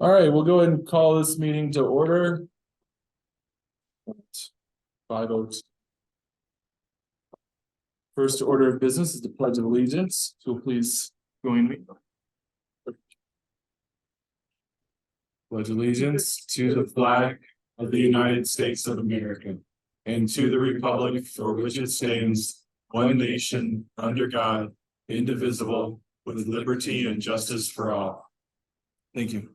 All right, we'll go ahead and call this meeting to order. 5:02. First order of business is the Pledge of Allegiance. So please join me. Pledge allegiance to the flag of the United States of America and to the republic for which it stands, one nation, under God, indivisible, with liberty and justice for all. Thank you.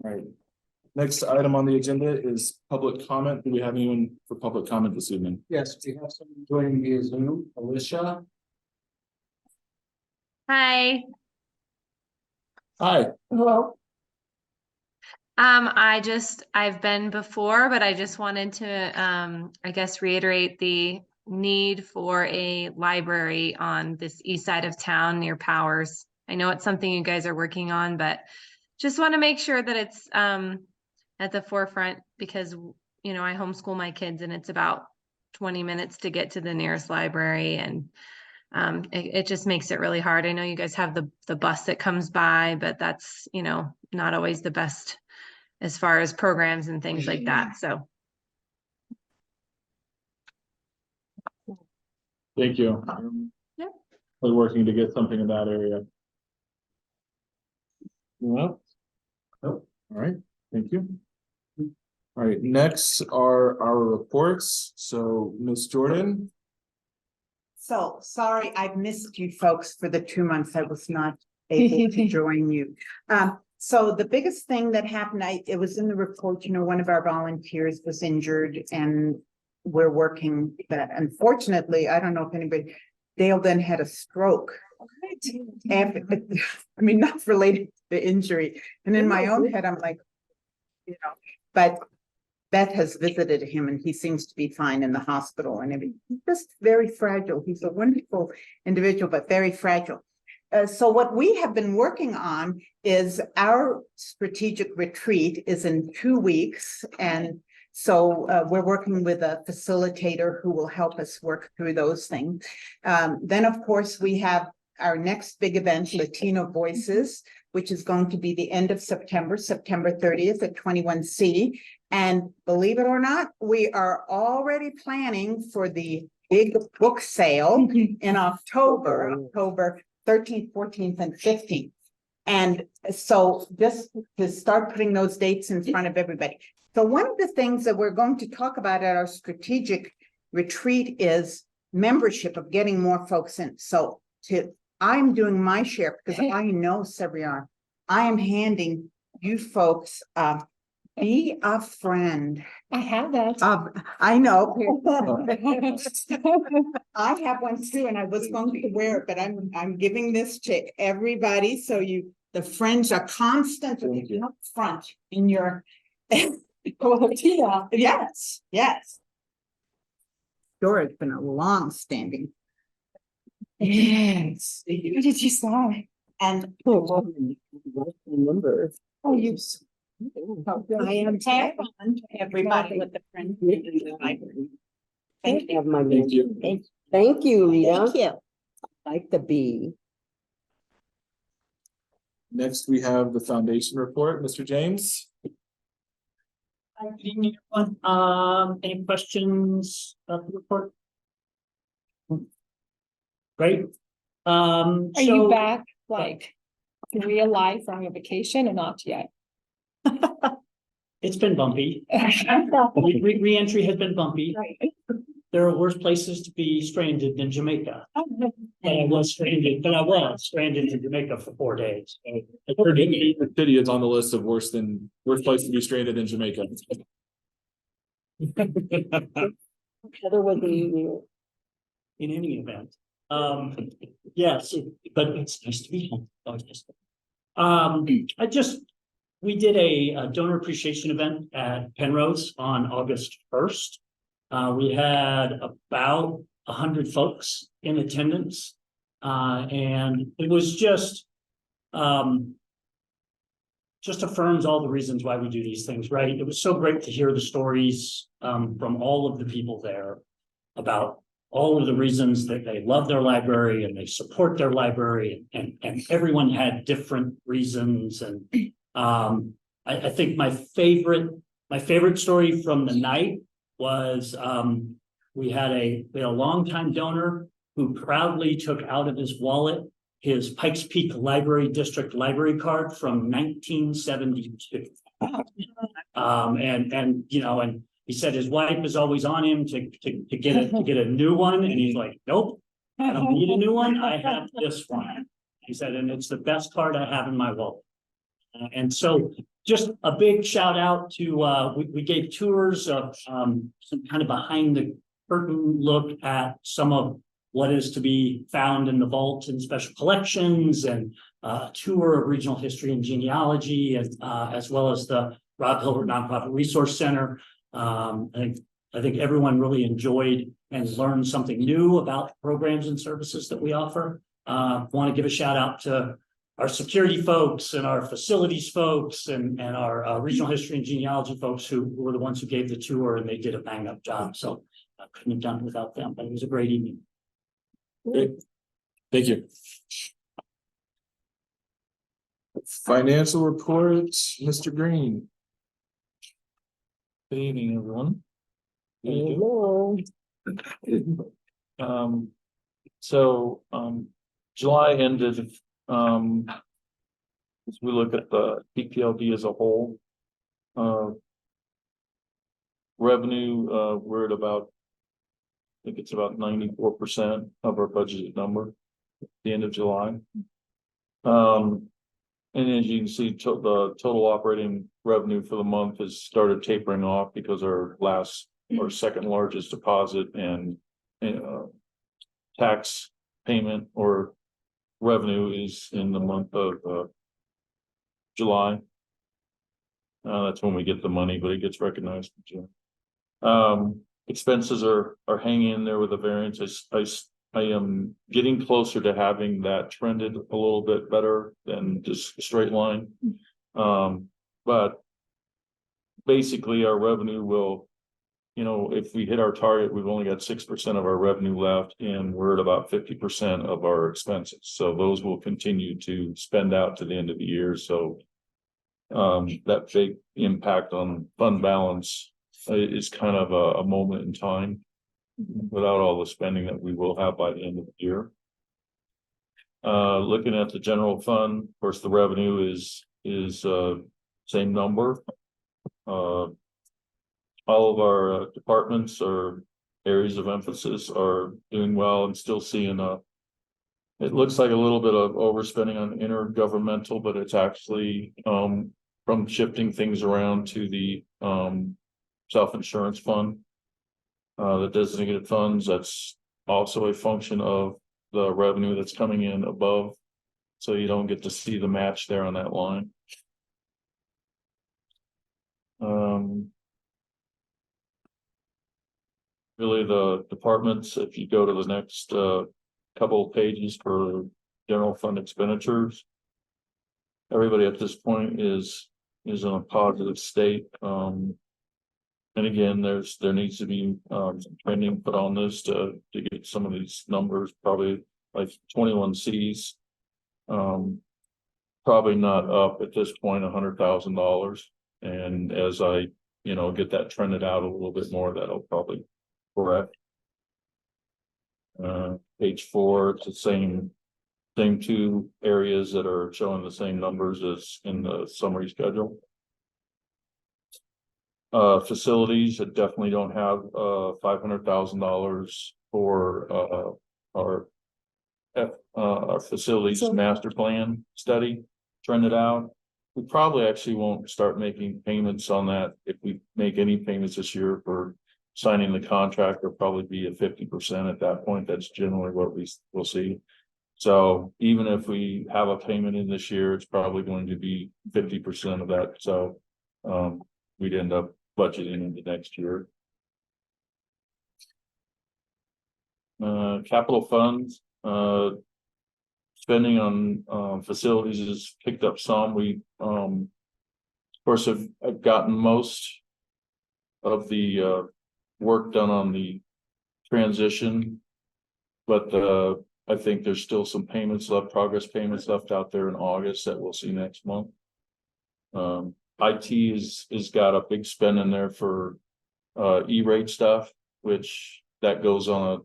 All right. Next item on the agenda is public comment. Do we have anyone for public comment this evening? Yes, we have someone joining via Zoom. Alicia. Hi. Hi. Hello. I've been before, but I just wanted to, I guess, reiterate the need for a library on this east side of town near Powers. I know it's something you guys are working on, but just want to make sure that it's, at the forefront because, you know, I homeschool my kids and it's about 20 minutes to get to the nearest library, and it just makes it really hard. I know you guys have the bus that comes by, but that's, you know, not always the best as far as programs and things like that. So Thank you. Yep. We're working to get something in that area. Well, Nope. all right, thank you. All right, next are our reports. So Ms. Jordan. So sorry, I've missed you folks for the 2 months I was not able to join you. So the biggest thing that happened, it was in the report, you know, one of our volunteers was injured and we're working that. Unfortunately, I don't know if anybody, Dale then had a stroke. And, I mean, not related to the injury. And in my own head, I'm like, you know, but Beth has visited him and he seems to be fine in the hospital and everything. He's just very fragile. He's a wonderful individual, but very fragile. So what we have been working on is our strategic retreat is in 2 weeks. And so we're working with a facilitator who will help us work through those things. Then, of course, we have our next big event, Latino Voices, which is going to be the end of September, September 30th at 21C. And believe it or not, we are already planning for the big book sale in October 13th, 14th, and 15th. And so just to start putting those dates in front of everybody. So one of the things that we're going to talk about at our strategic retreat is membership, of getting more folks in. So I'm doing my share because I know Severian. I am handing you folks be a friend. I have that. I know. I have one too, and I was going to wear it, but I'm giving this to everybody. So the friends are constant up front in your. Yes, yes. Sure, it's been a long-standing. Yes. What did you say? And Remember. oh, I am tag on to everybody with the friend. Thank you. Thank you. Thank you, Rita. Thank you. Like the bee. Next, we have the foundation report. Mr. James. Hi, good evening, everyone. Any questions about the report? Great. Are you back like in real life from your vacation or not yet? It's been bumpy. Re-entry has been bumpy. Right. There are worse places to be stranded than Jamaica. But I was stranded in Jamaica for 4 days. The city is on the list of worst place to be stranded in Jamaica. Heather was in In any event. Yes, but it's nice to be home. We did a donor appreciation event at Penrose on August 1st. We had about 100 folks in attendance. And it was just affirms all the reasons why we do these things, right? It was so great to hear the stories from all of the people there about all of the reasons that they love their library and they support their library, and everyone had different reasons. And I think my favorite story from the night was we had a longtime donor who proudly took out of his wallet his Pikes Peak Library District library card from 1972. And he said his wife is always on him to get a new one, and he's like, nope, I don't need a new one. I have this one. He said, and it's the best card I have in my wallet. And so just a big shout out to we gave tours of some kind of behind the curtain look at some of what is to be found in the vault and special collections, and a tour of regional history and genealogy, as well as the Rob Hilbert Nonprofit Resource Center. I think everyone really enjoyed and learned something new about programs and services that we offer. Want to give a shout out to our security folks and our facilities folks and our regional history and genealogy folks who were the ones who gave the tour, and they did a bang up job. So I couldn't have done it without them, but it was a great evening. Great. Thank you. Financial reports, Mr. Green. Good evening, everyone. Hello. July ended, as we look at the PPLD as a whole, revenue, we're at about, I think it's about 94% of our budgeted number at the end of July. And as you can see, the total operating revenue for the month has started tapering off because our second largest deposit and tax payment or revenue is in the month of July. That's when we get the money, but it gets recognized in June. Expenses are hanging in there with the variance. I am getting closer to having that trended a little bit better than just a straight line. But basically our revenue will, if we hit our target, we've only got 6% of our revenue left, and we're at about 50% of our expenses. So those will continue to spend out to the end of the year. So that big impact on fund balance is kind of a moment in time without all the spending that we will have by the end of the year. Looking at the general fund, of course, the revenue is same number. All of our departments or areas of emphasis are doing well and still seeing it looks like a little bit of overspending on intergovernmental, but it's actually from shifting things around to the self-insurance fund. The designated funds, that's also a function of the revenue that's coming in above, so you don't get to see the match there on that line. Really the departments, if you go to the next couple of pages for general fund expenditures, everybody at this point is in a positive state. And again, there needs to be some trending put on this to get some of these numbers, probably like 21Cs, probably not up at this point $100,000. And as I get that trended out a little bit more, that'll probably correct. Page 4, it's the same two areas that are showing the same numbers as in the summary schedule. Facilities that definitely don't have $500,000 for our facilities master plan study trended out. We probably actually won't start making payments on that. If we make any payments this year for signing the contract, there'll probably be at 50% at that point. That's generally what we will see. So even if we have a payment in this year, it's probably going to be 50% of that. So we'd end up budgeting in the next year. Capital funds, spending on facilities has picked up some. We of course have gotten most of the work done on the transition. But I think there's still some payments left, progress payments left out there in August that we'll see next month. IT is got a big spend in there for E-rate stuff, which that goes on a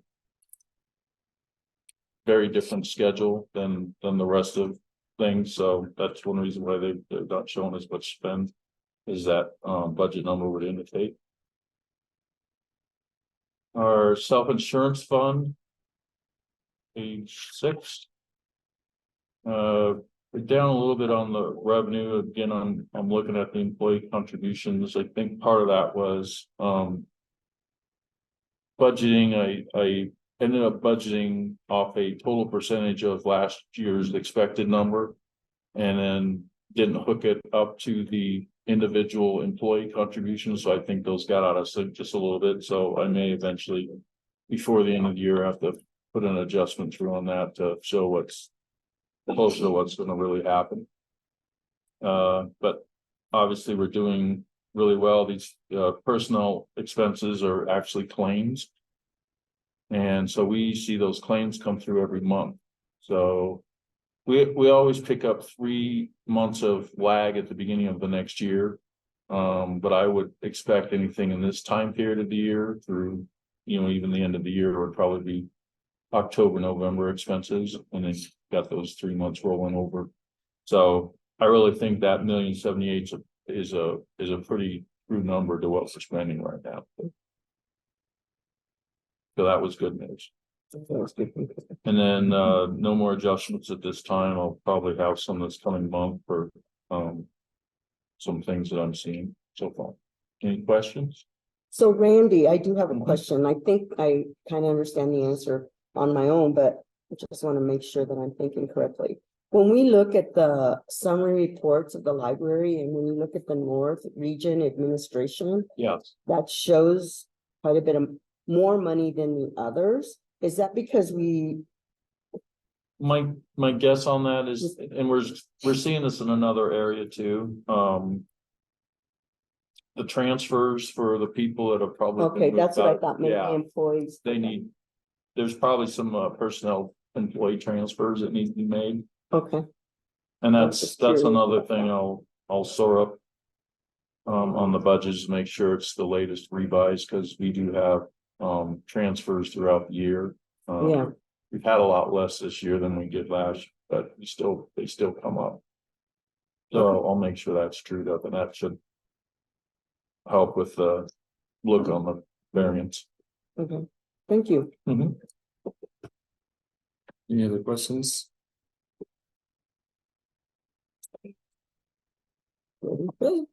very different schedule than the rest of things. So that's one reason why they're not showing as much spend is that budget number would indicate. Our self-insurance fund, page 6. We're down a little bit on the revenue. Again, I'm looking at the employee contributions. I think part of that was budgeting. I ended up budgeting off a total percentage of last year's expected number, and then didn't hook it up to the individual employee contributions. So I think those got out of sync just a little bit. So I may eventually, before the end of the year, have to put an adjustment through on that to show what's close to what's going to really happen. But obviously we're doing really well. These personnel expenses are actually claims. And so we see those claims come through every month. So we always pick up 3 months of lag at the beginning of the next year. But I would expect anything in this time period of the year through, even the end of the year would probably be October, November expenses, and then got those 3 months rolling over. So I really think that $1,078,000 is a pretty true number to what we're spending right now. So that was good news. And then no more adjustments at this time. I'll probably have some this coming month for some things that I'm seeing so far. Any questions? So Randy, I do have a question. I think I kind of understand the answer on my own, but I just want to make sure that I'm thinking correctly. When we look at the summary reports of the library and when you look at the North Region Administration, Yes. that shows quite a bit of more money than the others. Is that because My guess on that is, and we're seeing this in another area too. The transfers for the people that have probably. okay, that's what I thought, maybe Yeah, employees. there's probably some personnel employee transfers that need to be made. Okay, And Just that's curious another about thing that. I'll sort up. On the budgets, make sure it's the latest revise, because we do have transfers throughout the year. Yeah. We've had a lot less this year than we did last, but they still come up. So I'll make sure that's trued up, and that should help with the look on the variance. okay, thank you. Any other questions? Okay.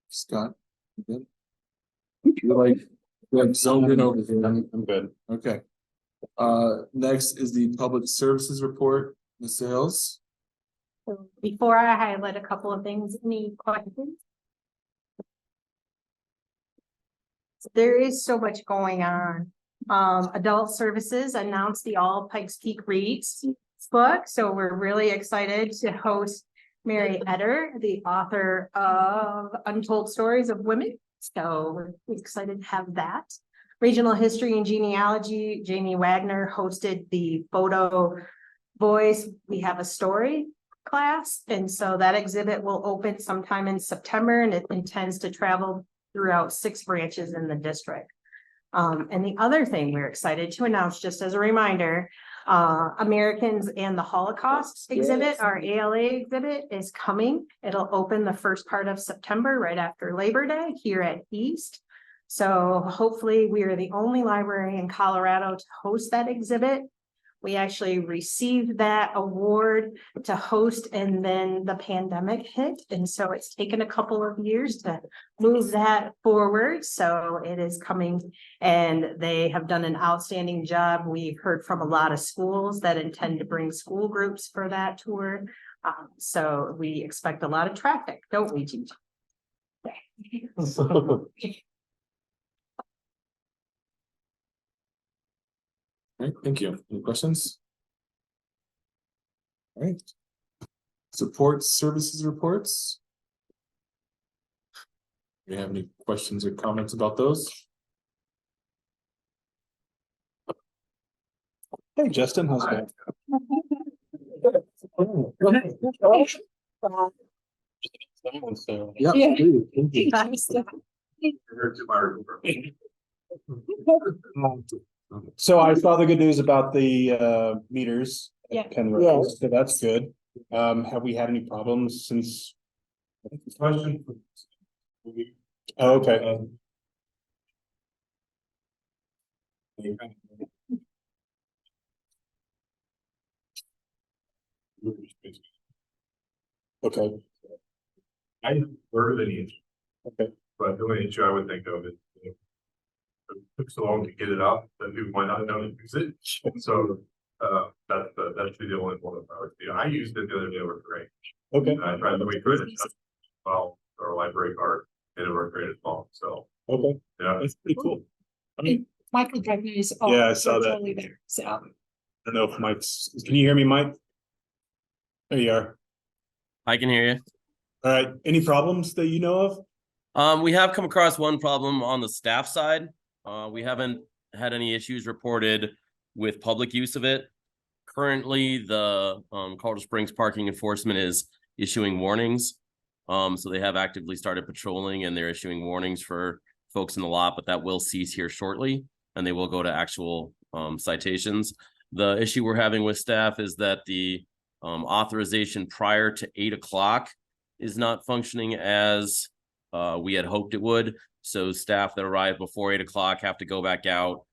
Scott? You good? You're like zoned in over here. I'm good. Okay. Next is the public services report, Ms. Sales. So before I highlight a couple of things, any questions? There is so much going on. Adult Services announced the All Pikes Peak Reads book, so we're really excited to host Mary Eder, the author of Untold Stories of Women. So we're excited to have that. Regional History and Genealogy, Jamie Wagner hosted the Photo Voice We Have a Story class. And so that exhibit will open sometime in September, and it intends to travel throughout 6 branches in the district. And the other thing we're excited to announce, just as a reminder, Americans and the Holocaust exhibit, our ALA exhibit, is coming. It'll open the first part of September, right after Labor Day here at East. So hopefully we are the only library in Colorado to host that exhibit. We actually received that award to host, and then the pandemic hit. And so it's taken a couple of years to move that forward. So it is coming, and they have done an outstanding job. We've heard from a lot of schools that intend to bring school groups for that tour. So we expect a lot of traffic, don't we, Gigi? All right, thank you. Any questions? All right. Support services reports. Do you have any questions or comments about those? Hey, Justin, how's it going? Yeah. So I saw the good news about the meters. Yeah. at Penrose, so that's good. Have we had any problems since? Question. Oh, okay. Okay. I haven't heard of any issue. Okay. But the only issue I would think of is, it took so long to get it up that people might not know to use it. So, that's the only one of ours. Yeah, I used it the other day with great. Okay. And I tried to make it well, our library card, and it worked great as well. So, Okay. yeah. That's pretty cool. I mean, Michael Dragner is. Yeah, I saw that. totally there, so. I don't know if Mike's, can you hear me, Mike? There you are. I can hear you. All right. Any problems that you know of? We have come across one problem on the staff side. We haven't had any issues reported with public use of it. Currently, the Colorado Springs Parking Enforcement is issuing warnings. So they have actively started patrolling and they're issuing warnings for folks in the lot, but that will cease here shortly and they will go to actual citations. The issue we're having with staff is that the authorization prior to 8 o'clock is not functioning as we had hoped it would. So staff that arrive before 8 o'clock have to go back out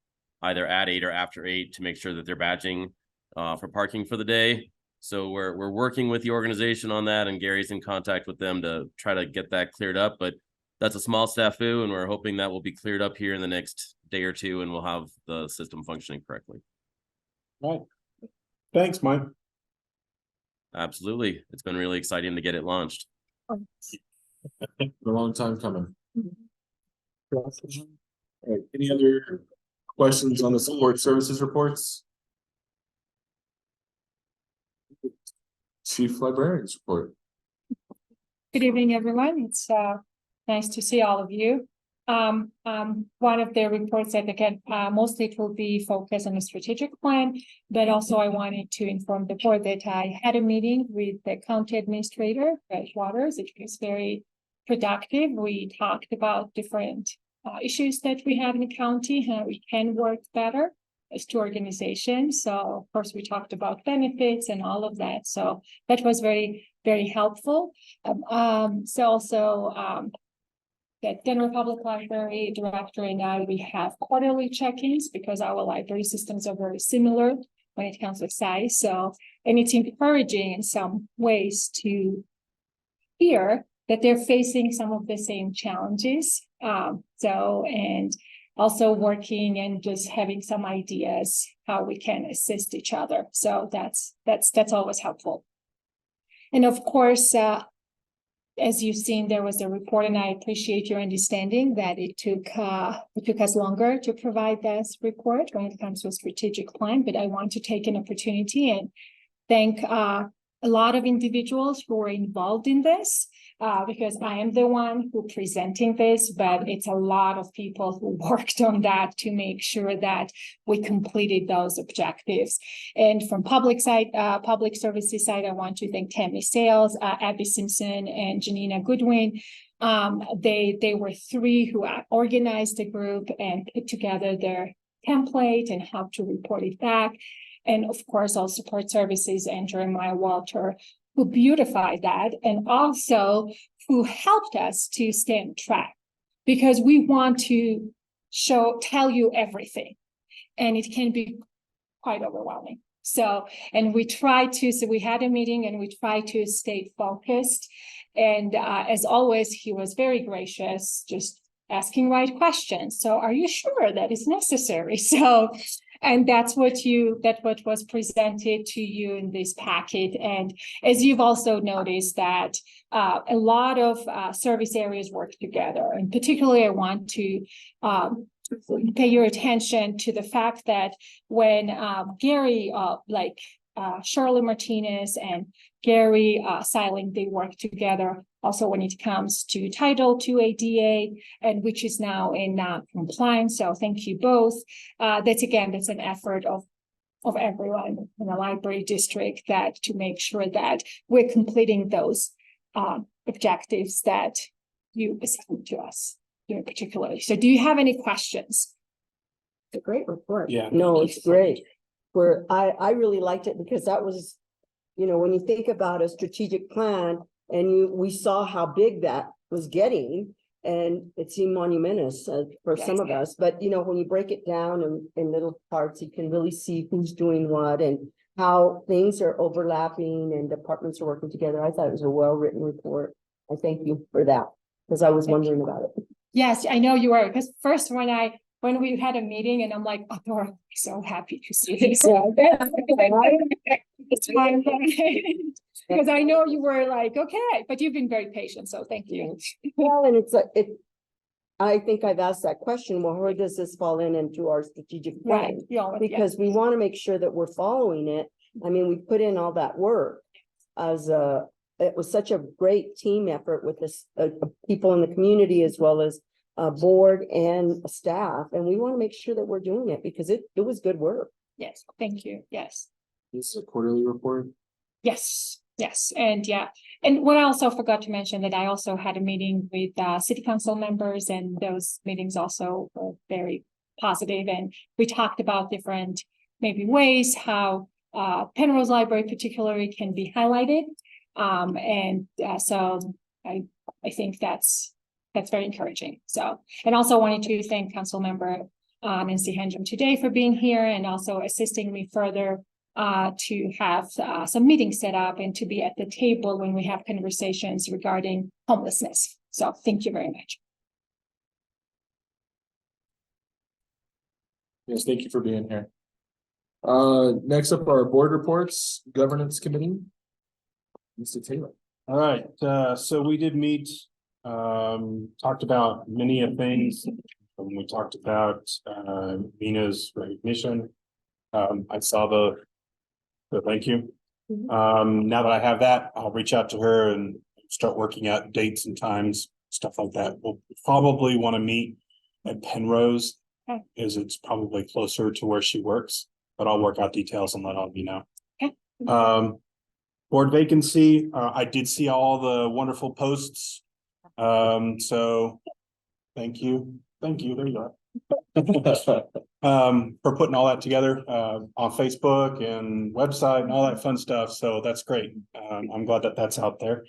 either at 8 or after 8 to make sure that they're badging for parking for the day. So we're working with the organization on that, and Gary's in contact with them to try to get that cleared up. But that's a small snafu, and we're hoping that will be cleared up here in the next day or two, and we'll have the system functioning correctly. All right. Thanks, Mike. Absolutely. It's been really exciting to get it launched. A long time coming. All right. Any other questions on the support services reports? Chief Librarian's report. Good evening, everyone. It's nice to see all of you. One of the reports that again, mostly it will be focused on the strategic plan, but also I wanted to inform the board that I had a meeting with the county administrator, Greg Waters. It was very productive. We talked about different issues that we have in the county, how we can work better as two organizations. So of course, we talked about benefits and all of that. So that was very, very helpful. So also the Denver Public Library Director and I, we have quarterly check-ins because our library systems are very similar when it comes to size. So, and it's encouraging in some ways to hear that they're facing some of the same challenges. And also working and just having some ideas how we can assist each other. So that's always helpful. And of course, as you've seen, there was a report, and I appreciate your understanding that it took us longer to provide this report when it comes to a strategic plan. But I want to take an opportunity and thank a lot of individuals who were involved in this, because I am the one who presenting this, but it's a lot of people who worked on that to make sure that we completed those objectives. And from public services side, I want to thank Tammy Sales, Abby Simpson, and Janina Goodwin. They were three who organized the group and put together their template and how to report it back. And of course, all support services and Jeremiah Walter, who beautified that, and also who helped us to stay on track, because we want to tell you everything, and it can be quite overwhelming. So we had a meeting and we tried to stay focused. And as always, he was very gracious, just asking right questions. So are you sure that is necessary? And that's what was presented to you in this packet. And as you've also noticed that a lot of service areas work together. And particularly, I want to pay your attention to the fact that when Gary, Shirley Martinez and Gary Seiling, they work together also when it comes to Title II ADA, and which is now in compliance. So thank you both. That's an effort of of everyone in the library district, that to make sure that we're completing those objectives that you assigned to us in particular. So do you have any questions? It's a great report. Yeah. No, it's great. I really liked it because that was, when you think about a strategic plan and we saw how big that was getting, and it seemed monumentous for some of us, but when you break it down in little parts, you can really see who's doing what and how things are overlapping and departments are working together. I thought it was a well-written report. I thank you for that, because I was wondering about it. Yes, I know you were, because first when we had a meeting and I'm like, oh, Dora, I'm so happy to see this. It's fine. Because I know you were like, okay, but you've been very patient, so thank you. Well, and I think I've asked that question, well, where does this fall into our strategic plan? Right. Yeah, Because we want to make sure that we're following it. I mean, we put in all that work it was such a great team effort with this, people in the community as well as board and staff. And we want to make sure that we're doing it because it was good work. Yes, thank you. Yes. This is a quarterly report. Yes, and and what I also forgot to mention that I also had a meeting with city council members, and those meetings also were very positive, and we talked about different maybe ways how Penrose Library particularly can be highlighted. So I think that's very encouraging. So, and also wanted to thank council member Nancy Hendrum today for being here and also assisting me further to have some meetings set up and to be at the table when we have conversations regarding homelessness. So thank you very much. Yes, thank you for being here. Next up are board reports, governance committee. Mr. Taylor. All right, so we did meet, talked about many of things. We talked about Mina's recognition. I saw the thank you. Now that I have that, I'll reach out to her and start working out dates and times, stuff like that. We'll probably want to meet at Penrose, Okay. as it's probably closer to where she works, but I'll work out details and let all of you know. Okay. Board vacancy, I did see all the wonderful posts. So thank you, there you are. For putting all that together on Facebook and website and all that fun stuff. So that's great. I'm glad that that's out there.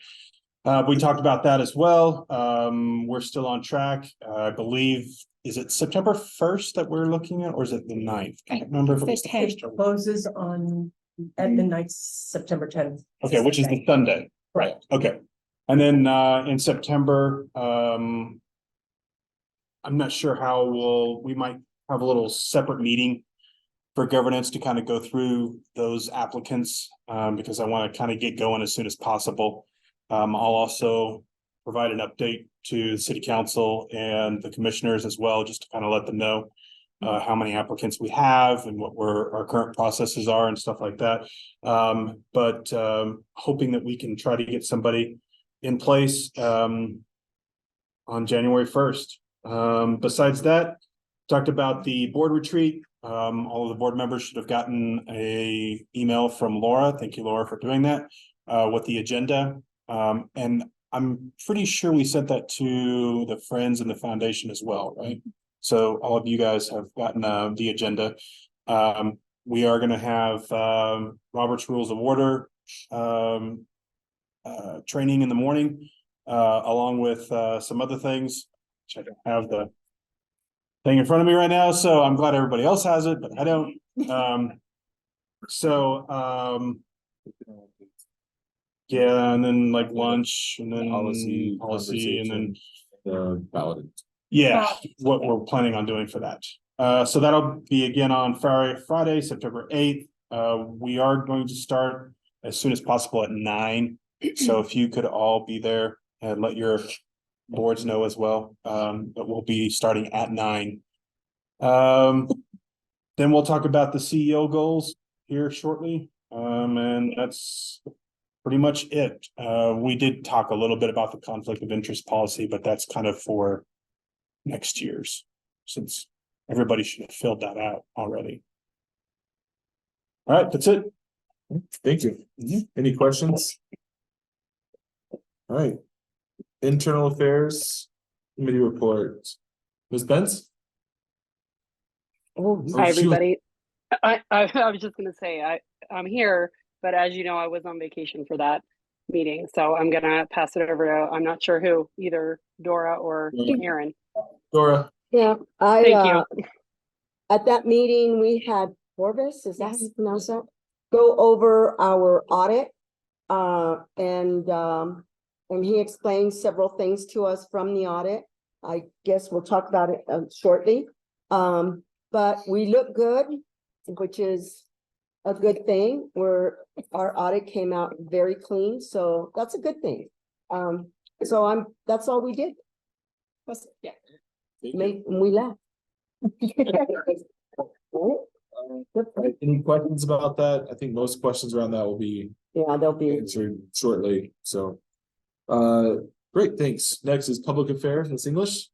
We talked about that as well. We're still on track. I believe, is it September 1st that we're looking at, or is it the 9th? I can't remember if it was the 1st or. Closes on at midnight, September 10th. Okay, which is the Sunday. Right. Okay. And then in September, I'm not sure how we might have a little separate meeting for governance to kind of go through those applicants, because I want to kind of get going as soon as possible. I'll also provide an update to the city council and the commissioners as well, just to kind of let them know how many applicants we have and what our current processes are and stuff like that. But hoping that we can try to get somebody in place on January 1st. Besides that, talked about the board retreat. All of the board members should have gotten a email from Laura. Thank you, Laura, for doing that with the agenda. And I'm pretty sure we sent that to the friends and the foundation as well, right? So all of you guys have gotten the agenda. We are going to have Robert's Rules of Order training in the morning, along with some other things, which I don't have the thing in front of me right now. So I'm glad everybody else has it, but I don't. Yeah, and then like lunch and then policy and then Ballot. yeah, what we're planning on doing for that. So that'll be again on Friday, September 8th. We are going to start as soon as possible at 9. So if you could all be there and let your boards know as well, that we'll be starting at 9. Then we'll talk about the CEO goals here shortly. And that's pretty much it. We did talk a little bit about the conflict of interest policy, but that's kind of for next year's, since everybody should have filled that out already. All right, that's it. Thank you. Any questions? All right. Internal Affairs Committee report. Ms. Benz? Oh, Oh, Hi, she was- everybody. I was just gonna say, I'm here, but as you know, I was on vacation for that meeting, so I'm gonna pass it over to, I'm not sure who, either Dora or Aaron. Dora. yeah, Thank you. At that meeting, we had Forbes, is that how you pronounce that? Go over our audit. And he explained several things to us from the audit. I guess we'll talk about it shortly. But we look good, which is a good thing, where our audit came out very clean, so that's a good thing. That's all we did. Yeah. We left. Any questions about that? I think most questions around that will be Yeah, they'll be. answered shortly, so. Great, thanks. Next is Public Affairs, Ms. English.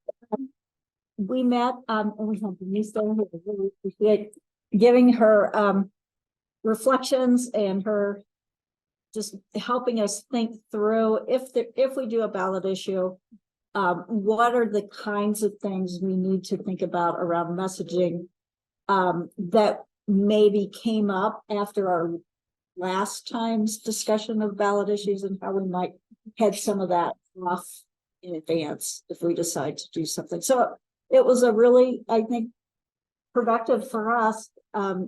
We met, and we have Denise there who I really appreciate giving her, reflections and her just helping us think through if we do a ballot issue, what are the kinds of things we need to think about around messaging, that maybe came up after our last time's discussion of ballot issues and how we might head some of that off in advance if we decide to do something. So it was a really, I think, productive for us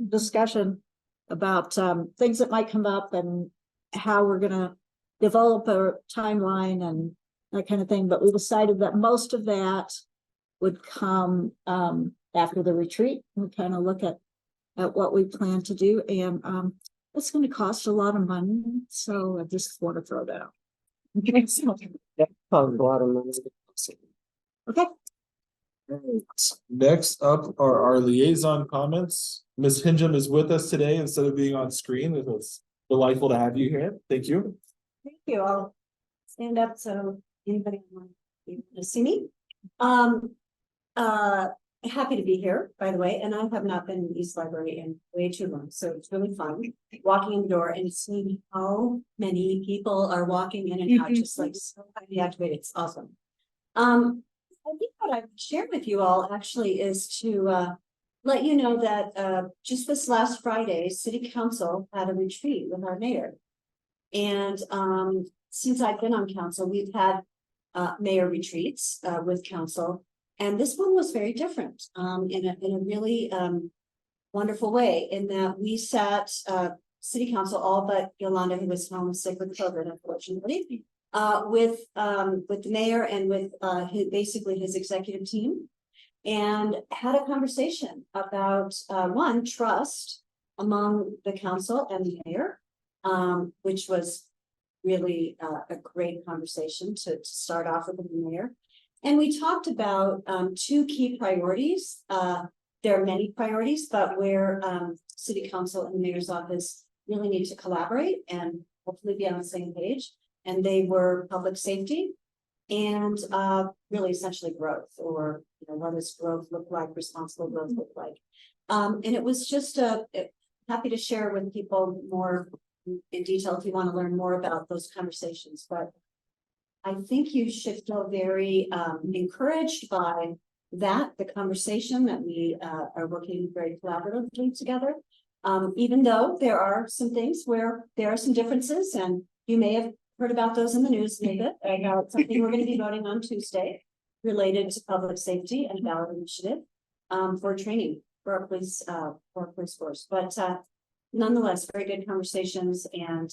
discussion about things that might come up and how we're going to develop a timeline and that kind of thing. But we decided that most of that would come after the retreat. We kind of look at what we plan to do, and it's going to cost a lot of money. So I just want to throw that out. That caused a lot of money. Okay. Next up are our liaison comments. Ms. Hingham is with us today instead of being on screen. It was delightful to have you here. Thank you. Thank you. I'll stand up so anybody want to see me. Happy to be here, by the way, and I have not been in the East Library in way too long, so it's really fun walking in the door and seeing how many people are walking in and out, just like so highly activated. It's awesome. I think what I would share with you all actually is to let you know that just this last Friday, City Council had a retreat with our mayor. And since I've been on council, we've had mayor retreats with council. And this one was very different in a really wonderful way, in that we sat City Council, all but Yolanda, who was home sick with COVID, unfortunately, with the mayor and with basically his executive team, and had a conversation about one, trust among the council and the mayor, which was really a great conversation to start off with the mayor. And we talked about two key priorities. There are many priorities, but where City Council and the mayor's office really need to collaborate and hopefully be on the same page. And they were public safety and really essentially growth, or what does growth look like, responsible growth look like. And it was just happy to share with people more in detail if you want to learn more about those conversations. But I think you should feel very encouraged by that, the conversation that we are working very collaboratively together. Even though there are some things where there are some differences, and you may have heard about those in the news maybe. I know it's something we're going to be voting on Tuesday related to public safety and ballot initiative for training for our police force. But nonetheless, very good conversations, and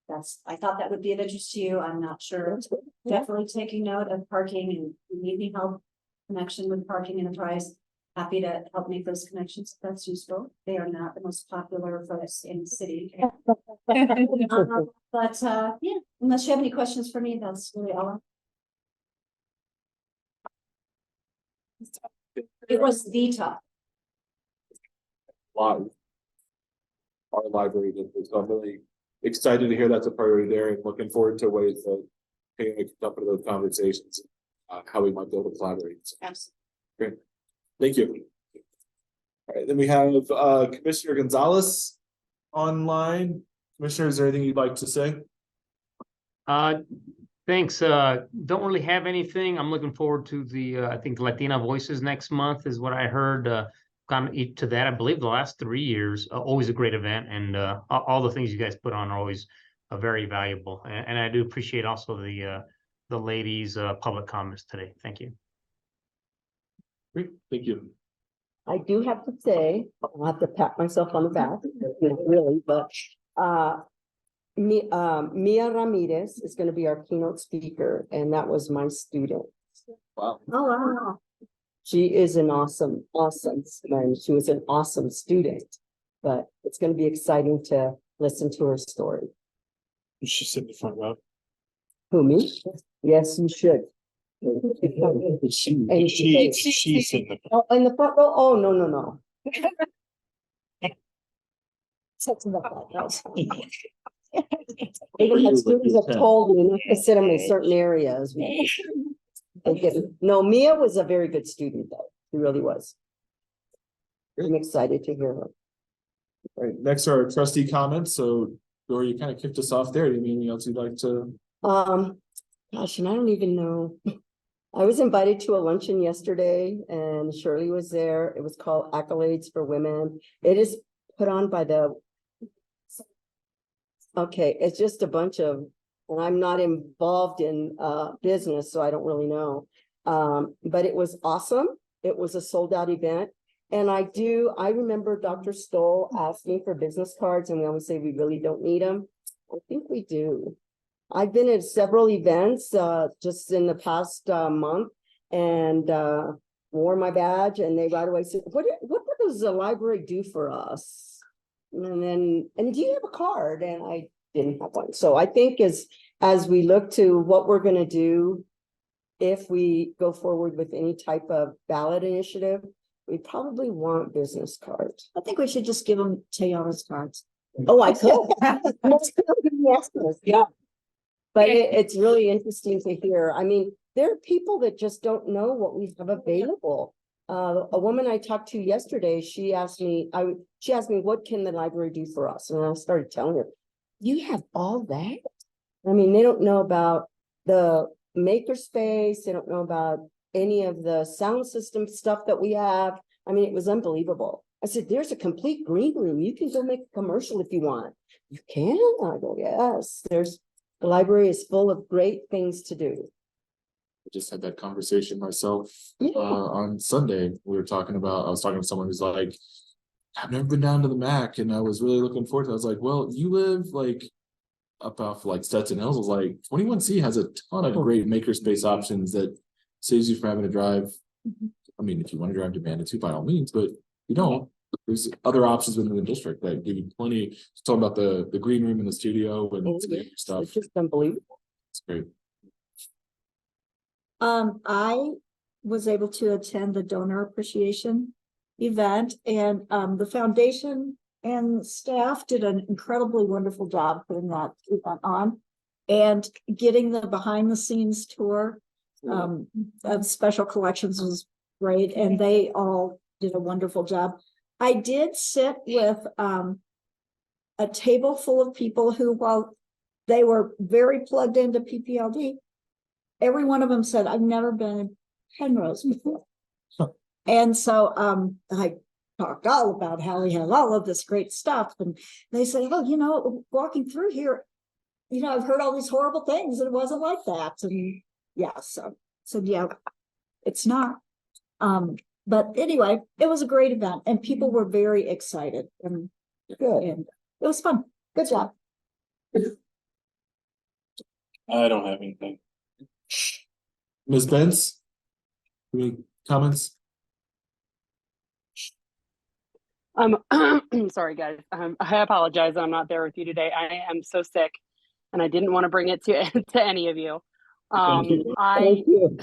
I thought that would be of interest to you. I'm not sure. Definitely taking note of parking, and you need any help connection with Parking Enterprise. Happy to help make those connections if that's useful. They are not the most popular folks in the city. But yeah, unless you have any questions for me, that's really all. It was the top. Live. Our library did this, so I'm really excited to hear that's a priority there, and looking forward to ways that can jump into those conversations, how we might be able to collaborate. Absolutely. Great. Thank you. All right, then we have Commissioner Gonzalez online. Commissioner, is there anything you'd like to say? Thanks. Don't really have anything. I'm looking forward to the, I think Latina Voices next month is what I heard. Gone to that, I believe the last 3 years, always a great event, and all the things you guys put on are always very valuable. And I do appreciate also the ladies' public comments today. Thank you. Great, thank you. I do have to say, I'll have to pat myself on the back, not really, but Mia Ramirez is going to be our keynote speaker, and that was my student. Wow. Oh, wow. She is an awesome, and she was an awesome student, but it's going to be exciting to listen to her story. You should sit in the front row. Who, me? Yes, you should. She's in the. Oh, in the front row? Oh, no. Even my students have told me not to sit them in certain areas. No, Mia was a very good student, though. She really was. I'm excited to hear her. All right, next are trustee comments. So, Dora, you kind of kicked us off there. Anything else you'd like to? Gosh, and I don't even know. I was invited to a luncheon yesterday, and Shirley was there. It was called Accolades for Women. It is put on by the. Okay, it's just a bunch of, and I'm not involved in business, so I don't really know. But it was awesome. It was a sold out event. And I remember Dr. Stoll asking for business cards, and we always say we really don't need them. I think we do. I've been at several events just in the past month, and wore my badge, and they right away said, what does the library do for us? And do you have a card? And I didn't have one. So I think as we look to what we're going to do, if we go forward with any type of ballot initiative, we probably want business cards. I think we should just give them Tayana's cards. Oh, I could. Yeah. But it's really interesting to hear. I mean, there are people that just don't know what we have available. A woman I talked to yesterday, she asked me, what can the library do for us? And I started telling her, you have all that? I mean, they don't know about the makerspace. They don't know about any of the sound system stuff that we have. I mean, it was unbelievable. I said, there's a complete green room. You can go make a commercial if you want. You can? I go, yes. The library is full of great things to do. I just had that conversation myself Yeah. on Sunday. I was talking to someone who's like, I've never been down to the MAC, and I was really looking forward to it. I was like, well, you live like up off like Stetson Hills. I was like, 21C has a ton of great makerspace options that saves you from having to drive. I mean, if you want to drive to Manitou, by all means, but you don't. There's other options within the district that give you plenty. Talk about the green room in the studio and stuff. It's just unbelievable. It's great. I was able to attend the donor appreciation event, and the foundation and staff did an incredibly wonderful job putting that event on and getting the behind the scenes tour of special collections was great, and they all did a wonderful job. I did sit with a table full of people who, while they were very plugged into PPLD, every one of them said, I've never been in Penrose before. And so I talked all about how we have all of this great stuff. And they said, oh, walking through here, I've heard all these horrible things, and it wasn't like that. And yeah, so yeah, it's not. But anyway, it was a great event, and people were very excited, and good, and it was fun. Good job. I don't have anything. Ms. Benz, any comments? Sorry, guys. I apologize. I'm not there with you today. I am so sick, and I didn't want to bring it to any of you. Thank you.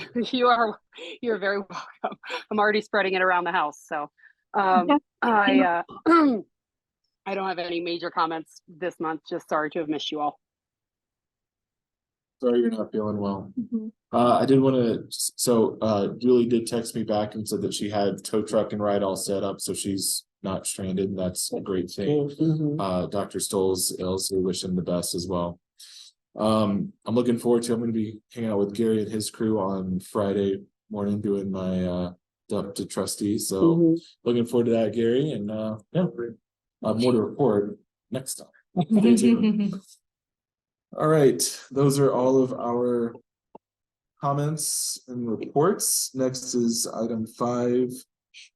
You're very welcome. I'm already spreading it around the house. So I don't have any major comments this month. Just sorry to have missed you all. Sorry you're not feeling well. Mhm. I did want to, so Julie did text me back and said that she had tow truck and ride all set up, so she's not stranded, and that's a great thing. Dr. Stoll's ill, so we wish him the best as well. I'm looking forward to, I'm gonna be hanging out with Gary and his crew on Friday morning doing my dump to trustees, so looking forward to that, Gary, and yeah, more to report next time. Stay tuned. All right, those are all of our comments and reports. Next is item 5,